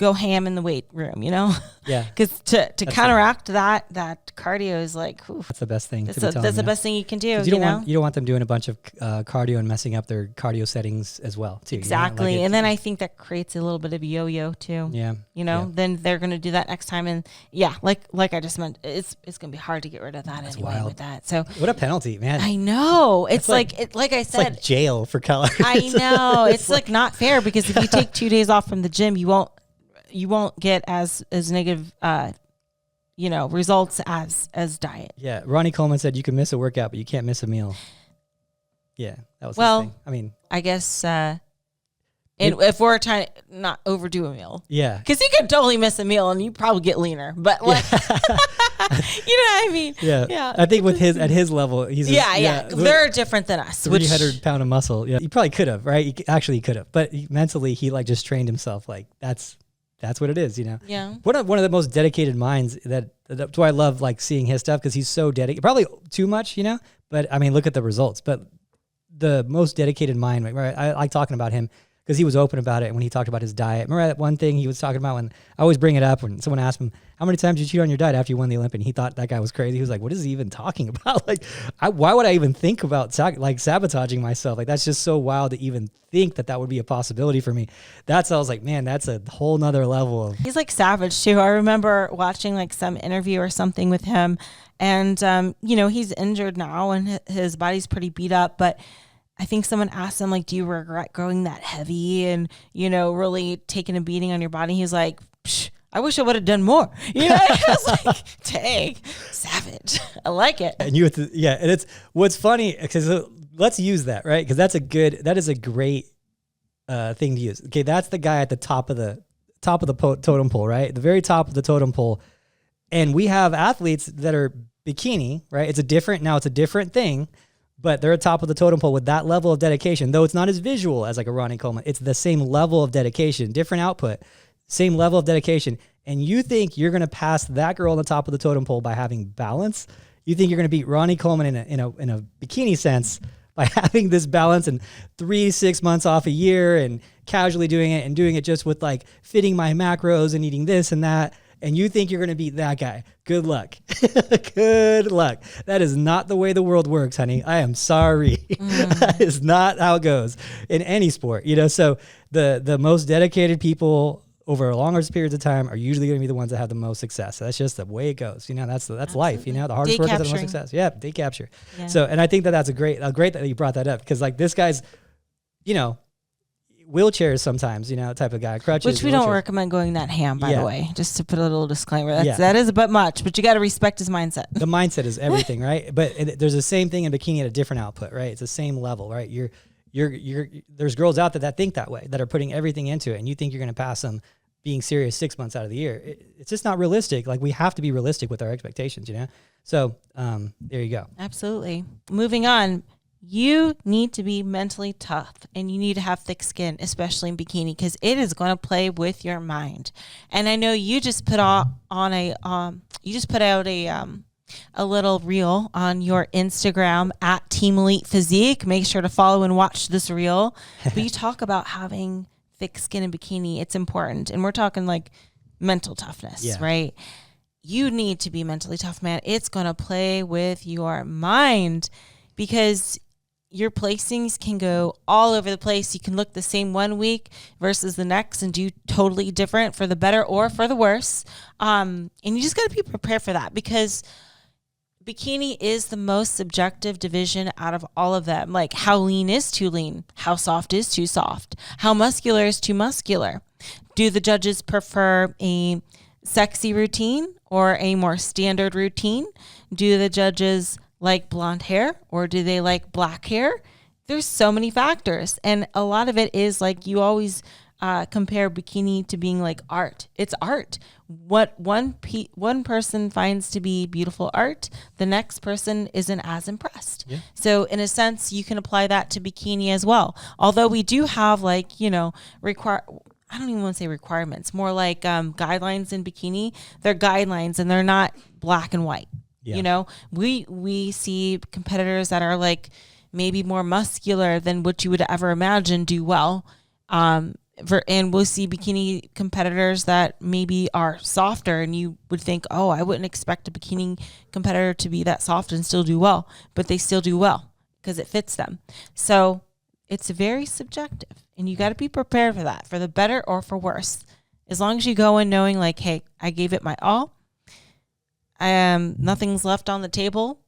go ham in the weight room, you know? Yeah. Because to counteract that cardio is like, oof, that's the best thing. That's the best thing you can do. You don't want them doing a bunch of cardio and messing up their cardio settings as well, too. Exactly. You know? And then I think that creates a little bit of yo-yo too. Yeah. You know, then they're going to do that next time. And yeah, like I just meant, it's going to be hard to get rid of that anyway with that. So what a penalty, man. I know. It's like I said, it's like jail for calories. I know. It's like not fair, because if you take 2 days off from the gym, you won't get as negative, results as diet. Yeah. Ronnie Coleman said you can miss a workout, but you can't miss a meal. Yeah. That was his thing. I mean, I guess, if we're trying to not overdo a meal. Yeah. Because you could totally miss a meal and you probably get leaner. But like, you know what I mean? Yeah. Yeah. I think at his level, he's they're different than us. 300 pound of muscle. Yeah. He probably could have, right? He could have. But mentally, he like just trained himself. Like that's what it is, you know? Yeah. One of the most dedicated minds that's why I love like seeing his stuff, because he's so dedicated. Probably too much, you know? But I mean, look at the results. But the most dedicated mind, right? I like talking about him because he was open about it when he talked about his diet. Remember that one thing he was talking about when I always bring it up when someone asked him, how many times did you cheat on your diet after you won the Olympic? And he thought that guy was crazy. He was like, what is he even talking about? Like, why would I even think about sabotaging myself? Like, that's just so wild to even think that would be a possibility for me. I was like, man, that's a whole nother level of. He's like savage too. I remember watching like some interview or something with him, and he's injured now and his body's pretty beat up, but I think someone asked him, like, do you regret growing that heavy and, really taking a beating on your body? He's like, I wish I would have done more. I was like, dang, savage. I like it. And and it's what's funny, because let's use that, right? Because that is a great thing to use. Okay, that's the guy at the top of the totem pole, right? The very top of the totem pole. And we have athletes that are bikini, right? It's a different thing. But they're at top of the totem pole with that level of dedication, though it's not as visual as like a Ronnie Coleman. It's the same level of dedication, different output, same level of dedication. And you think you're going to pass that girl on the top of the totem pole by having balance? You think you're going to beat Ronnie Coleman in a bikini sense by having this balance and 3 to 6 months off a year and casually doing it and doing it just with like fitting my macros and eating this and that? And you think you're going to beat that guy? Good luck. Good luck. That is not the way the world works, honey. I am sorry. That is not how it goes in any sport. So the most dedicated people over longer periods of time are usually going to be the ones that have the most success. That's just the way it goes. That's life. The hardest workers have the most success. Yeah, day capture. Yeah. So, and I think that's great that you brought that up, because like this guy's, wheelchairs sometimes, type of guy, crutches. Which we don't recommend going that ham, by the way, just to put a little disclaimer. That is a bit much, but you got to respect his mindset. The mindset is everything, right? But there's the same thing in bikini at a different output, right? It's the same level, right? There's girls out there that think that way, that are putting everything into it, and you think you're going to pass them being serious 6 months out of the year. It's just not realistic. Like, we have to be realistic with our expectations, So there you go. Absolutely. Moving on. You need to be mentally tough, and you need to have thick skin, especially in bikini, because it is going to play with your mind. And I know you just put out a little reel on your Instagram at Team Elite Physique. Make sure to follow and watch this reel. But you talk about having thick skin in bikini. It's important, and we're talking like mental toughness, right? You need to be mentally tough, man. It's going to play with your mind, because your placings can go all over the place. You can look the same one week versus the next and do totally different, for the better or for the worse. And you just got to be prepared for that, because bikini is the most subjective division out of all of them. Like, how lean is too lean? How soft is too soft? How muscular is too muscular? Do the judges prefer a sexy routine or a more standard routine? Do the judges like blonde hair, or do they like black hair? There's so many factors. And a lot of it is like, you always compare bikini to being like art. It's art. What one person finds to be beautiful art, the next person isn't as impressed. Yeah. So in a sense, you can apply that to bikini as well. Although we do have I don't even want to say requirements, more like guidelines in bikini. They're guidelines, and they're not black and white. Yeah. We see competitors that are like maybe more muscular than what you would ever imagine do well. and we'll see bikini competitors that maybe are softer, and you would think, oh, I wouldn't expect a bikini competitor to be that soft and still do well, but they still do well because it fits them. So it's very subjective, and you got to be prepared for that, for the better or for worse. As long as you go in knowing like, hey, I gave it my all. Nothing's left on the table.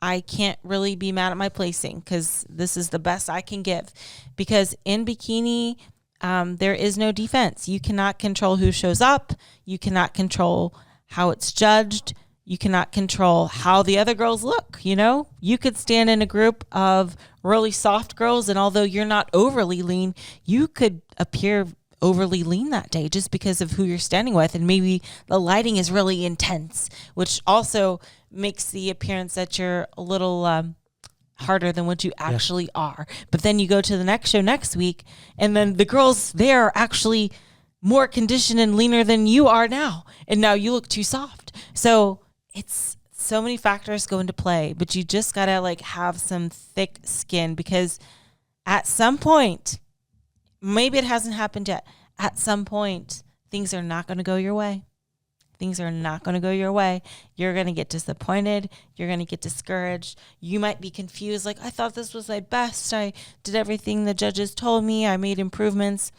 I can't really be mad at my placing because this is the best I can give. Because in bikini, there is no defense. You cannot control who shows up. You cannot control how it's judged. You cannot control how the other girls look. You know, you could stand in a group of really soft girls, and although you're not overly lean, you could appear overly lean that day just because of who you're standing with, and maybe the lighting is really intense, which also makes the appearance that you're a little harder than what you actually are. But then you go to the next show next week, and then the girls there are actually more conditioned and leaner than you are now, and now you look too soft. So it's so many factors go into play, but you just gotta like have some thick skin, because at some point, maybe it hasn't happened yet, at some point things are not going to go your way. Things are not going to go your way. You're going to get disappointed. You're going to get discouraged. You might be confused. Like, I thought this was my best. I did everything the judges told me. I made improvements.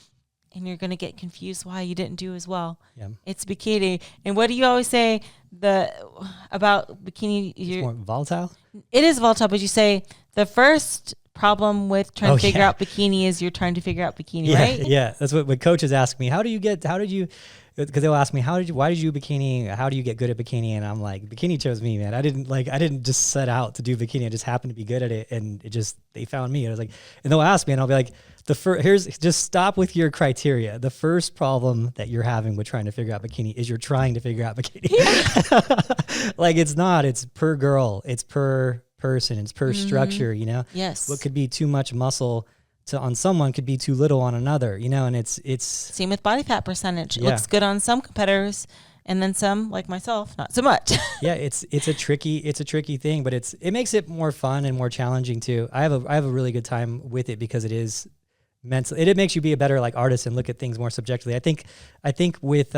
And you're going to get confused why you didn't do as well. Yeah. It's bikini. And what do you always say about bikini? It's more volatile? It is volatile, but you say the first problem with trying to figure out bikini is you're trying to figure out bikini, right? Yeah. That's what coaches ask me. Because they'll ask me, why did you do bikini? How do you get good at bikini? And I'm like, bikini chose me, man. I didn't just set out to do bikini. I just happened to be good at it. And they found me. And I was like, and they'll ask me, and I'll be like, just stop with your criteria. The first problem that you're having with trying to figure out bikini is you're trying to figure out bikini. Yeah. Like, it's per girl, it's per person, it's per structure, you know? Yes. What could be too much muscle on someone could be too little on another, you know? And it's same with body fat percentage. It looks good on some competitors, and then some, like myself, not so much. Yeah, it's a tricky thing, but it makes it more fun and more challenging too. I have a really good time with it because it is mental. It makes you be a better like artist and look at things more subjectively. I think with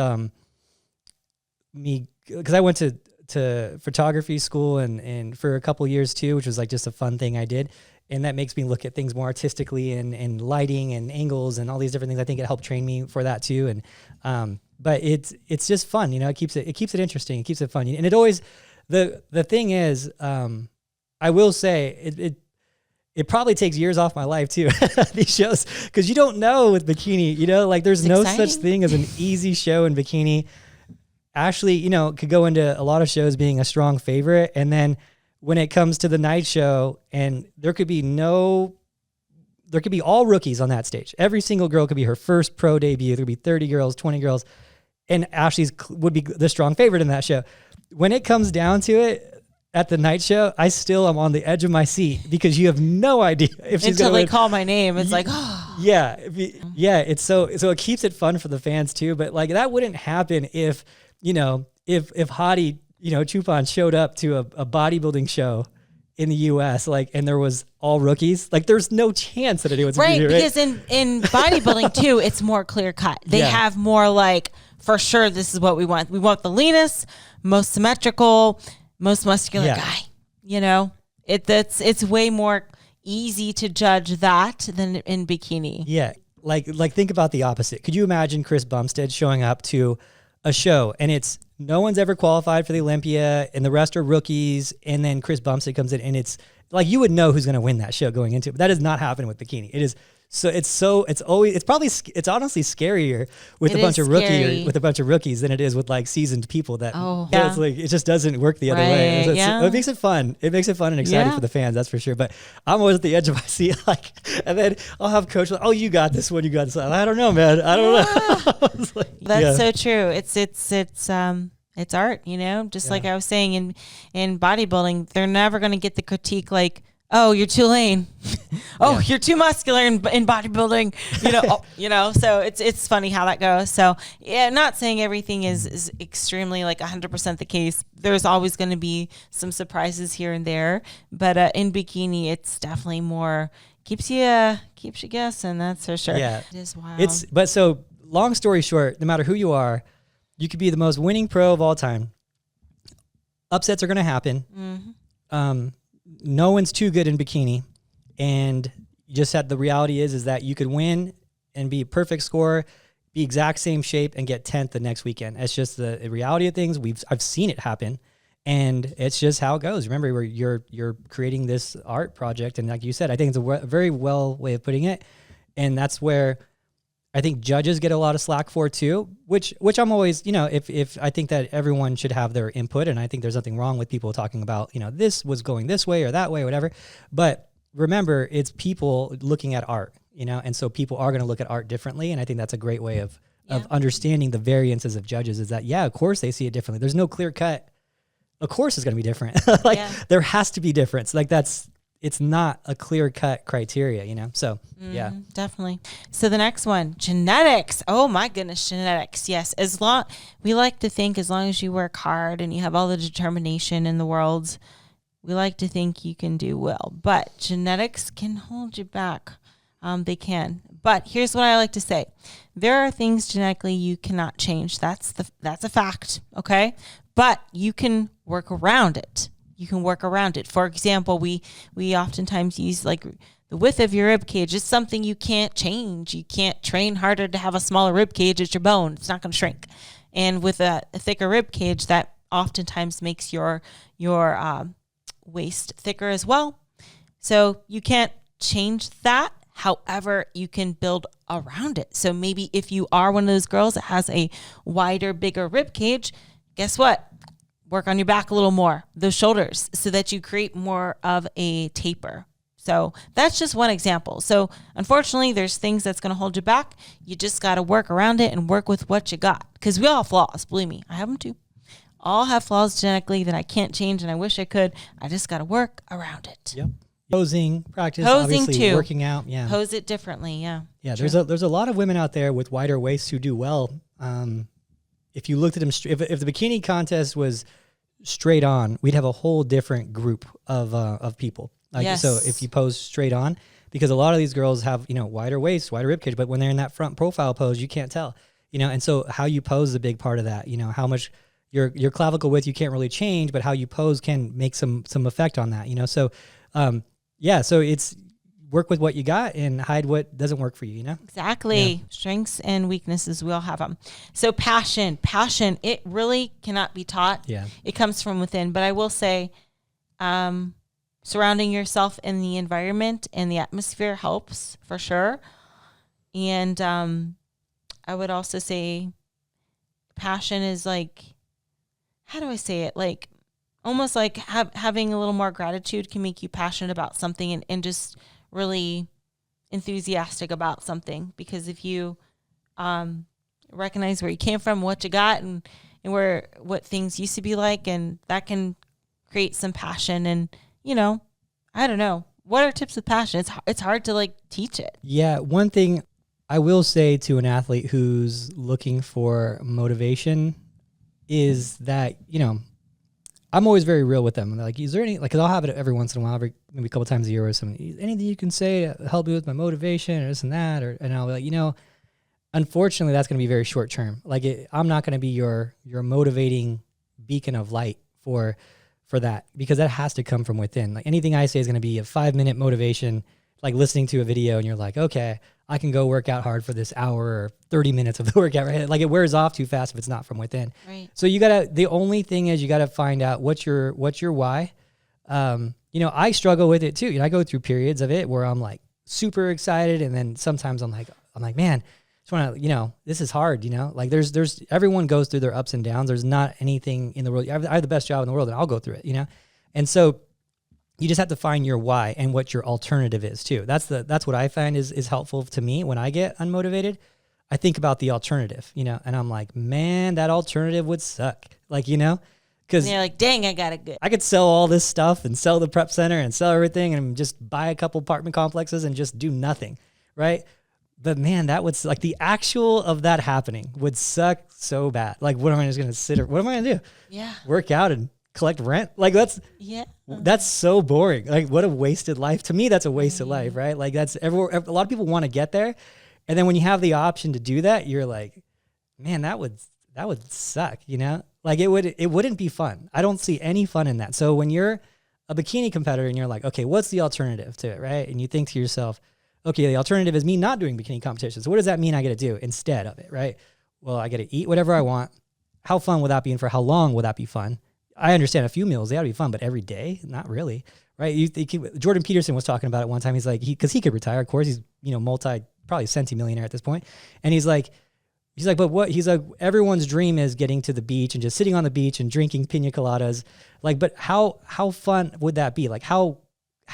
me, because I went to photography school and for a couple years too, which was like just a fun thing I did. And that makes me look at things more artistically and lighting and angles and all these different things. I think it helped train me for that too. And, but it's just fun, you know, it keeps it interesting. It keeps it fun. And it always, the thing is, I will say it probably takes years off my life too, these shows, because you don't know with bikini, you know, like there's no exciting such thing as an easy show in bikini. Ashley, you know, could go into a lot of shows being a strong favorite, and then when it comes to the night show, and there could be all rookies on that stage. Every single girl could be her first pro debut. There could be 30 girls, 20 girls, and Ashley's would be the strong favorite in that show. When it comes down to it, at the night show, I still am on the edge of my seat because you have no idea if she's until they call my name. It's like, oh. Yeah. It's so it keeps it fun for the fans too. But like that wouldn't happen if, you know, if Hadi, you know, Chupan showed up to a bodybuilding show in the US, like, and there was all rookies, like there's no chance that anyone's right. Gonna be here, because in bodybuilding too, it's more clear cut. They have more like, for sure, this is what we want. We want the leanest, most symmetrical, most muscular guy. You know, it's way more easy to judge that than in bikini. Yeah. Like think about the opposite. Could you imagine Chris Bumstead showing up to a show and it's no one's ever qualified for the Olympia and the rest are rookies, and then Chris Bumstead comes in and it's like you would know who's going to win that show going into it. But that is not happening with bikini. It's honestly scarier with a bunch of rookies than it is with like seasoned people that it's like it just doesn't work the other way. It makes it fun. It makes it fun and exciting for the fans, that's for sure. But I'm always at the edge of my seat, like, and then I'll have coach like, "Oh, you got this one, you got this." I don't know, man. I don't know. Like, that's so true. It's art, you know. Just like I was saying in bodybuilding, they're never going to get the critique like, "Oh, you're too lean." "Oh, you're too muscular in bodybuilding." You know. So it's funny how that goes. So not saying everything is extremely like 100% the case. There's always going to be some surprises here and there. But in bikini, it's definitely more keeps you guessing. That's for sure. Yeah. It is wild. But so long story short, no matter who you are, you could be the most winning pro of all time. Upsets are going to happen. No one's too good in bikini, and the reality is that you could win and be a perfect score, be exact same shape, and get 10th the next weekend. It's just the reality of things. I've seen it happen, and it's just how it goes. Remember, you're creating this art project, and like you said, I think it's a very well way of putting it, and that's where I think judges get a lot of slack for too, which I'm always, if I think that everyone should have their input, and I think there's nothing wrong with people talking about, this was going this way or that way or whatever. But remember, it's people looking at art, and so people are going to look at art differently. And I think that's a great way of understanding the variances of judges is that, of course they see it differently. There's no clear cut. Of course it's going to be different. There has to be difference. It's not a clear cut criteria, So definitely. So the next one, genetics. Oh my goodness, genetics. Yes. We like to think as long as you work hard and you have all the determination in the world, we like to think you can do well, but genetics can hold you back. They can. But here's what I like to say. There are things genetically you cannot change. That's a fact. Okay. But you can work around it. For example, we oftentimes use the width of your rib cage is something you can't change. You can't train harder to have a smaller rib cage. It's your bone. It's not going to shrink. And with a thicker rib cage, that oftentimes makes your waist thicker as well. So you can't change that. However, you can build around it. So maybe if you are one of those girls that has a wider, bigger rib cage, guess what? Work on your back a little more, those shoulders, so that you create more of a taper. So that's just one example. So unfortunately, there's things that's going to hold you back. You just got to work around it and work with what you got. Because we all have flaws. Believe me, I have them too. All have flaws genetically that I can't change, and I wish I could. I just got to work around it. Yep. Posing, practice, obviously too. Working out. Yeah. Pose it differently. Yeah. Yeah. Sure. There's a lot of women out there with wider waists who do well. If you looked at them, if the bikini contest was straight on, we'd have a whole different group of people. So if you pose straight on, because a lot of these girls have, wider waist, wider rib cage, but when they're in that front profile pose, you can't tell, and so how you pose is a big part of that, how much your clavicle width you can't really change, but how you pose can make some effect on that, so so it's work with what you got and hide what doesn't work for you, Exactly. Yeah. Strengths and weaknesses, we all have them. So passion, it really cannot be taught. Yeah. It comes from within. But I will say, surrounding yourself in the environment and the atmosphere helps for sure. And I would also say passion is how do I say it? Almost like having a little more gratitude can make you passionate about something and just really enthusiastic about something, because if you recognize where you came from, what you got, and what things used to be like, and that can create some passion. And I don't know, what are tips with passion? It's hard to teach it. Yeah, one thing I will say to an athlete who's looking for motivation is that I'm always very real with them. And they're like, is there any, cause I'll have it every once in a while, maybe a couple times a year or something, anything you can say to help me with my motivation or this and that, and I'll be like, unfortunately that's going to be very short term. I'm not going to be your motivating beacon of light for that, because that has to come from within. Anything I say is going to be a 5-minute motivation, listening to a video and you're like, okay, I can go work out hard for this hour or 30 minutes of the workout, right? It wears off too fast if it's not from within. Right. So the only thing is you gotta find out what's your why. I struggle with it too. I go through periods of it where I'm super excited, and then sometimes I'm like, man, just want to, this is hard, there's everyone goes through their ups and downs. There's not anything in the world. I have the best job in the world and I'll go through it, And so you just have to find your why and what your alternative is too. That's what I find is helpful to me when I get unmotivated. I think about the alternative, and I'm like, man, that alternative would suck. Because you're like, dang, I got it good. I could sell all this stuff and sell the prep center and sell everything and just buy a couple apartment complexes and just do nothing. Right. But man, that would the actual of that happening would suck so bad. What am I just going to what am I going to do? Yeah. Work out and collect rent. Like that's so boring. Like what a wasted life. To me, that's a wasted life, right? Like that's a lot of people want to get there. And then when you have the option to do that, you're like, man, that would suck, you know? Like it wouldn't be fun. I don't see any fun in that. So when you're a bikini competitor and you're like, okay, what's the alternative to it, right? And you think to yourself, okay, the alternative is me not doing bikini competitions. So what does that mean I got to do instead of it, right? Well, I got to eat whatever I want. How fun would that be, and for how long would that be fun? I understand a few meals, they ought to be fun, but every day, not really, right? Jordan Peterson was talking about it one time. He's like, because he could retire, of course, he's probably centimillionaire at this point, and he's like, but what? He's like, everyone's dream is getting to the beach and just sitting on the beach and drinking pina coladas. Like, but how fun would that be? Like, how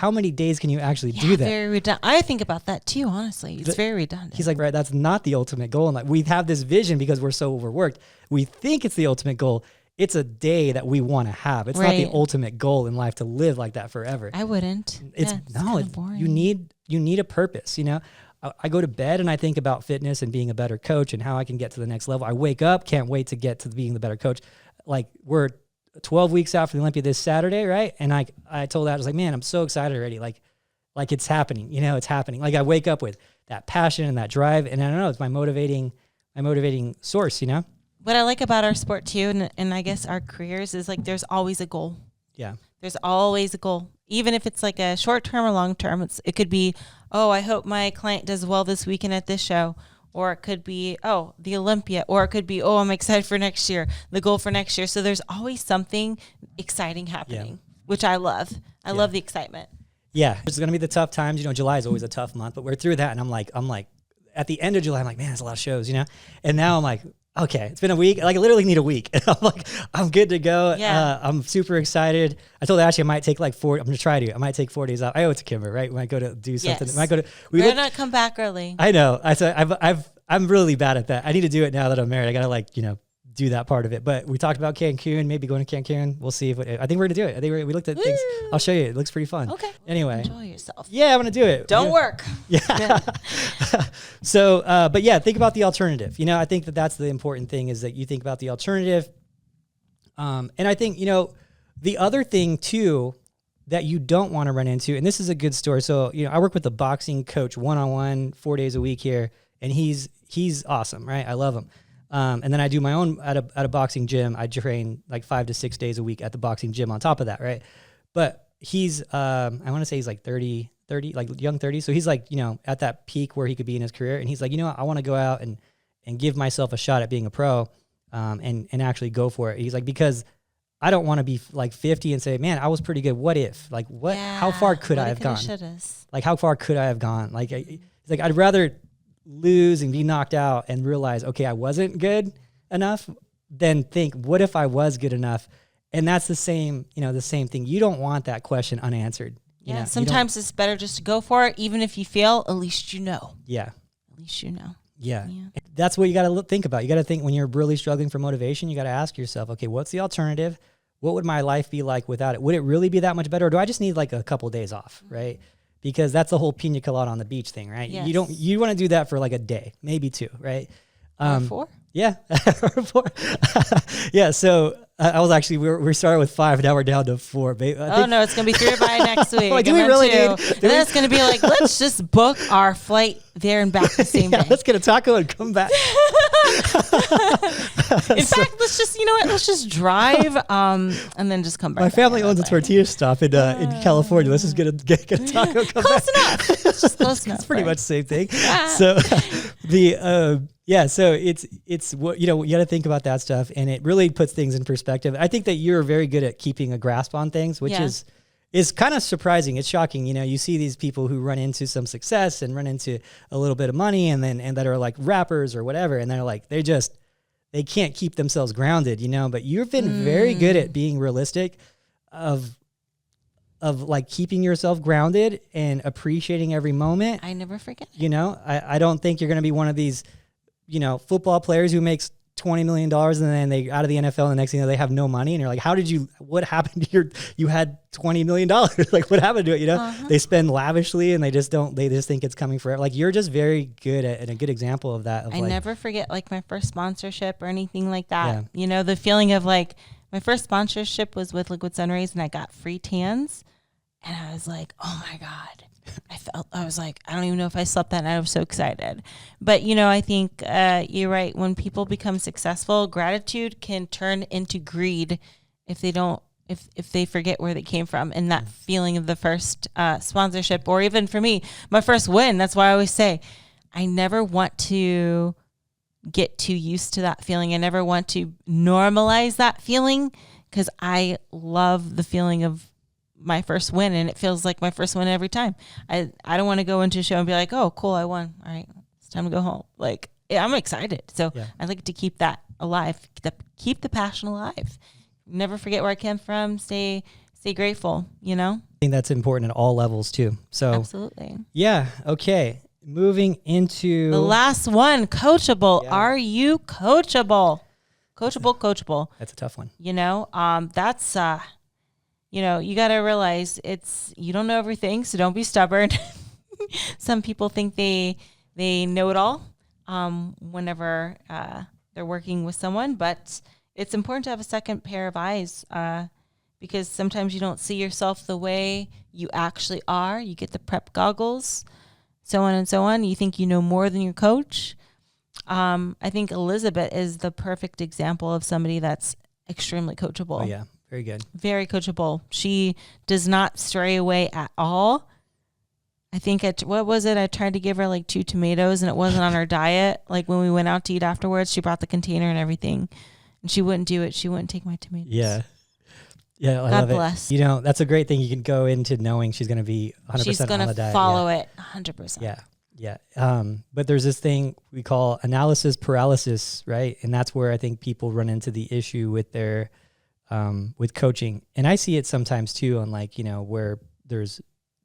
many days can you actually do that? Very redundant. I think about that too, honestly. It's very redundant. He's like, right, that's not the ultimate goal. And like, we have this vision because we're so overworked. We think it's the ultimate goal. It's a day that we want to have. It's not the ultimate goal in life to live like that forever. I wouldn't. It's boring. You need a purpose, you know? I go to bed and I think about fitness and being a better coach and how I can get to the next level. I wake up, can't wait to get to being the better coach. Like we're 12 weeks out for the Olympia this Saturday, right? And I told that, I was like, man, I'm so excited already. Like it's happening, you know, it's happening. Like I wake up with that passion and that drive, and I don't know, it's my motivating source, you know? What I like about our sport too, and I guess our careers, is like there's always a goal. Yeah. There's always a goal. Even if it's like a short term or long term, it could be, oh, I hope my client does well this weekend at this show. Or it could be, oh, the Olympia. Or it could be, oh, I'm excited for next year, the goal for next year. So there's always something exciting happening, which I love. I love the excitement. Yeah. It's going to be the tough times. You know, July is always a tough month, but we're through that. And I'm like, at the end of July, I'm like, man, there's a lot of shows, you know? And now I'm like, okay, it's been a week. Like I literally need a week. And I'm like, I'm good to go. Yeah. I'm super excited. I told Ashley I might take like 4. I'm going to try to. I might take 4 days off. I owe it to Kimber, right? When I go to do something. Yes. When I go to, We're not come back early. I know. I'm really bad at that. I need to do it now that I'm married. I got to do that part of it. But we talked about Cancun, maybe going to Cancun. We'll see I think we're going to do it. I think we looked at things. I'll show you. It looks pretty fun. Okay. Anyway. Enjoy yourself. Yeah, I'm going to do it. Don't work. Yeah. So, but yeah, think about the alternative. You know, I think that's the important thing, is that you think about the alternative. And I think, you know, the other thing too that you don't want to run into, and this is a good story. So, you know, I work with a boxing coach one-on-one 4 days a week here, and he's awesome, right? I love him. And then I do my own at a boxing gym. I train like 5 to 6 days a week at the boxing gym on top of that, right? But he's, I want to say he's like 30, like young 30. So he's like, you know, at that peak where he could be in his career. And he's like, you know what? I want to go out and give myself a shot at being a pro, and actually go for it. He's like, because I don't want to be like 50 and say, man, I was pretty good. What if? Like, how far could I have gone? Like, how far could I have gone? Like, he's like, I'd rather lose and be knocked out and realize, okay, I wasn't good enough, than think, what if I was good enough? And that's the same thing. You don't want that question unanswered. Yeah. You know, sometimes it's better just to go for it. Even if you fail, at least you know. Yeah. At least you know. Yeah. That's what you got to think about. You got to think, when you're really struggling for motivation, you got to ask yourself, okay, what's the alternative? What would my life be like without it? Would it really be that much better? Or do I just need like a couple of days off? Right. Because that's the whole pina colada on the beach thing, right? Yes. You want to do that for like a day, maybe 2, right? Or 4? Yeah. Or 4. Yeah. So I was actually, we started with 5, now we're down to 4. Oh no, it's going to be 3 by next week. Like, do we really need? And then it's going to be like, let's just book our flight there and back the same day. Let's get a taco and come back. In fact, let's just drive, and then just come back. My family owns a tortilla stop in California. Let's just get a taco. Come close back. enough. It's just close enough. It's pretty much the same thing. So so it's what, you know, you got to think about that stuff, and it really puts things in perspective. I think that you're very good at keeping a grasp on things, which is kind of surprising. It's shocking. You know, you see these people who run into some success and run into a little bit of money, and that are like rappers or whatever, and they're like, they can't keep themselves grounded, you know. But you've been very good at being realistic of like keeping yourself grounded and appreciating every moment. I never forget. You know, I don't think you're going to be one of these, you know, football players who makes $20 million and then they out of the NFL, and the next thing you know, they have no money, and you're like, what happened to you had $20 million? Like, what happened to it? You know, They spend lavishly, and they just think it's coming forever. Like, you're just very good at, and a good example of that. I never forget like my first sponsorship or anything like that. Yeah. You know, the feeling of like, My first sponsorship was with Liquid Sunrays, and I got free tans. And I was like, oh my God. I was like, I don't even know if I slept that night. I was so excited. But, I think you're right. When people become successful, gratitude can turn into greed if they don't, if they forget where they came from. And that feeling of the first sponsorship, or even for me, my first win. That's why I always say, I never want to get too used to that feeling. I never want to normalize that feeling, because I love the feeling of my first win, and it feels like my first win every time. I don't want to go into a show and be like, oh, cool, I won. All right, it's time to go home. Like, I'm excited. So I like to keep that alive, keep the passion alive. Never forget where I came from. Stay grateful, I think that's important at all levels too. So absolutely. Yeah. Okay. Moving into the last one, coachable. Yeah. Are you coachable? Coachable. That's a tough one. That's you got to realize you don't know everything, so don't be stubborn. Some people think they know it all whenever they're working with someone, but it's important to have a second pair of eyes because sometimes you don't see yourself the way you actually are. You get the prep goggles, so on and so on. You think you know more than your coach. I think Elizabeth is the perfect example of somebody that's extremely coachable. Oh, yeah. Very good. Very coachable. She does not stray away at all. I think what was it? I tried to give her like 2 tomatoes and it wasn't on her diet. Like when we went out to eat afterwards, she brought the container and everything and she wouldn't do it. She wouldn't take my tomatoes. Yeah. Yeah. I God love bless. It. That's a great thing. You can go into knowing she's going to be 100% on the diet. She's going to follow it 100%. Yeah. Yeah. But there's this thing we call analysis paralysis, right? And that's where I think people run into the issue with their, with coaching. And I see it sometimes too on where there's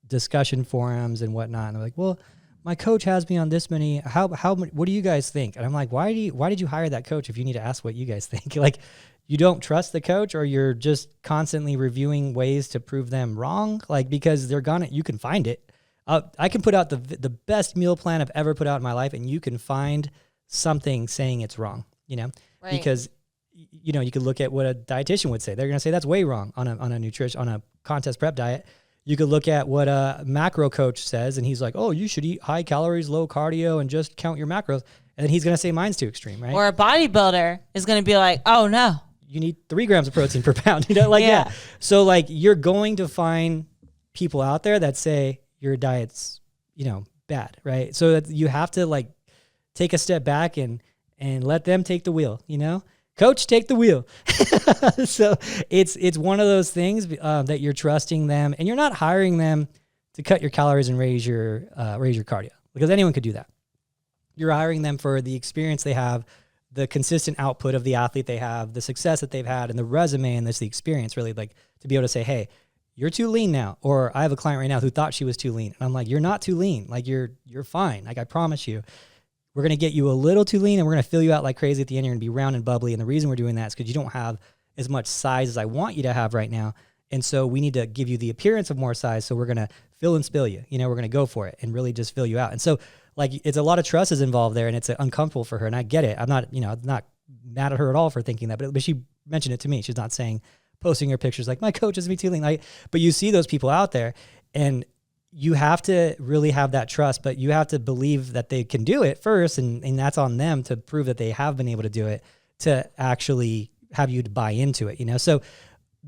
discussion forums and whatnot. And they're like, well, my coach has me on this many, what do you guys think? And I'm like, why did you hire that coach if you need to ask what you guys think? Like, you don't trust the coach, or you're just constantly reviewing ways to prove them wrong? Like, because you can find it. I can put out the best meal plan I've ever put out in my life, and you can find something saying it's wrong, right. Because you could look at what a dietitian would say. They're going to say that's way wrong on a contest prep diet. You could look at what a macro coach says, and he's like, oh, you should eat high calories, low cardio, and just count your macros. And then he's going to say mine's too extreme, right? Or a bodybuilder is going to be like, oh no, you need 3 grams of protein per pound. Yeah. So you're going to find people out there that say your diet's, bad, right? So that you have to take a step back and let them take the wheel, Coach, take the wheel. So it's one of those things that you're trusting them, and you're not hiring them to cut your calories and raise your cardio, because anyone could do that. You're hiring them for the experience they have, the consistent output of the athlete they have, the success that they've had, and the resume, and the experience really, to be able to say, hey, you're too lean now. Or I have a client right now who thought she was too lean. And I'm like, you're not too lean. You're fine. I promise you. We're going to get you a little too lean, and we're going to fill you out like crazy at the end. You're going to be round and bubbly. And the reason we're doing that is because you don't have as much size as I want you to have right now. And so we need to give you the appearance of more size. So we're going to fill and spill you. We're going to go for it and really just fill you out. And so it's a lot of trust is involved there, and it's uncomfortable for her. And I get it. I'm not mad at her at all for thinking that, but she mentioned it to me. She's not posting her pictures like, my coach is me too lean. But you see those people out there, and you have to really have that trust, but you have to believe that they can do it first. And that's on them to prove that they have been able to do it, to actually have you to buy into it, So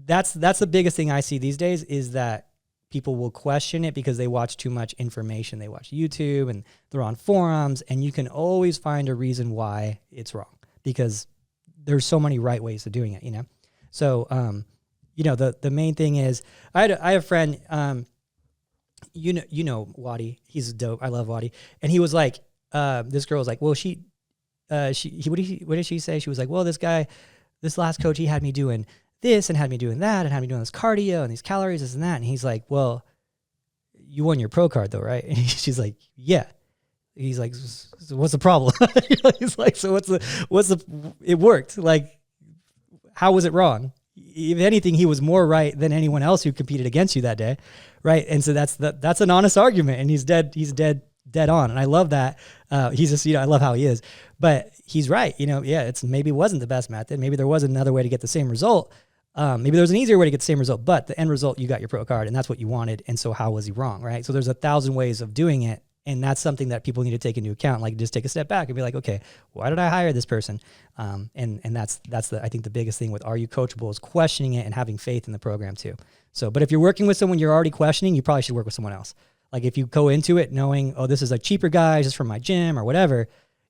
that's the biggest thing I see these days, is that people will question it because they watch too much information. They watch YouTube and they're on forums, and you can always find a reason why it's wrong, because there's so many right ways of doing it, So, the main thing is, I had a friend, Wadi, he's dope. I love Wadi. And he was like, this girl was like, well, what did she say? She was like, well, this last coach, he had me doing this and had me doing that and had me doing this cardio and these calories, this and that. And he's like, well, you won your pro card though, right? And she's like, yeah. He's like, so what's the problem? He's like, so it worked. How was it wrong? If anything, he was more right than anyone else who competed against you that day, right? And so that's an honest argument, and he's dead dead on. And I love that. He's just, I love how he is, but he's right. It's maybe wasn't the best method. Maybe there was another way to get the same result. Maybe there was an easier way to get the same result, but the end result, you got your pro card and that's what you wanted. And so how was he wrong? Right. So there's 1,000 ways of doing it. And that's something that people need to take into account. Like just take a step back and be like, okay, why did I hire this person? And that's I think the biggest thing with Are You Coachable is questioning it and having faith in the program too. So, but if you're working with someone you're already questioning, you probably should work with someone else. Like if you go into it knowing, oh, this is a cheaper guy just from my gym or whatever,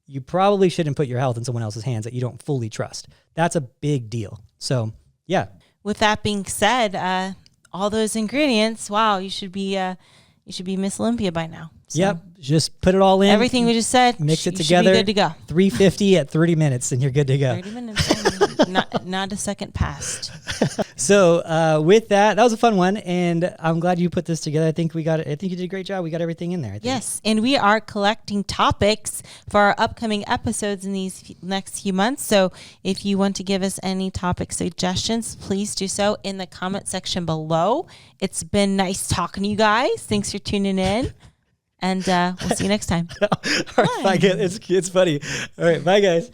you probably shouldn't put your health in someone else's hands that you don't fully trust. That's a big deal. So yeah. With that being said, all those ingredients, wow, you should be Miss Olympia by now. So yep. Just put it all in. Everything we just said. Mix it together. Good to go. 350 at 30 minutes and you're good to go. 30 minutes. not a second past. So with that was a fun one. And I'm glad you put this together. I think you did a great job. We got everything in there. I think. Yes. And we are collecting topics for our upcoming episodes in these next few months. So if you want to give us any topic suggestions, please do so in the comment section below. It's been nice talking to you guys. Thanks for tuning in. And we'll see you next time. All right, bye. It's funny. All right, bye, guys.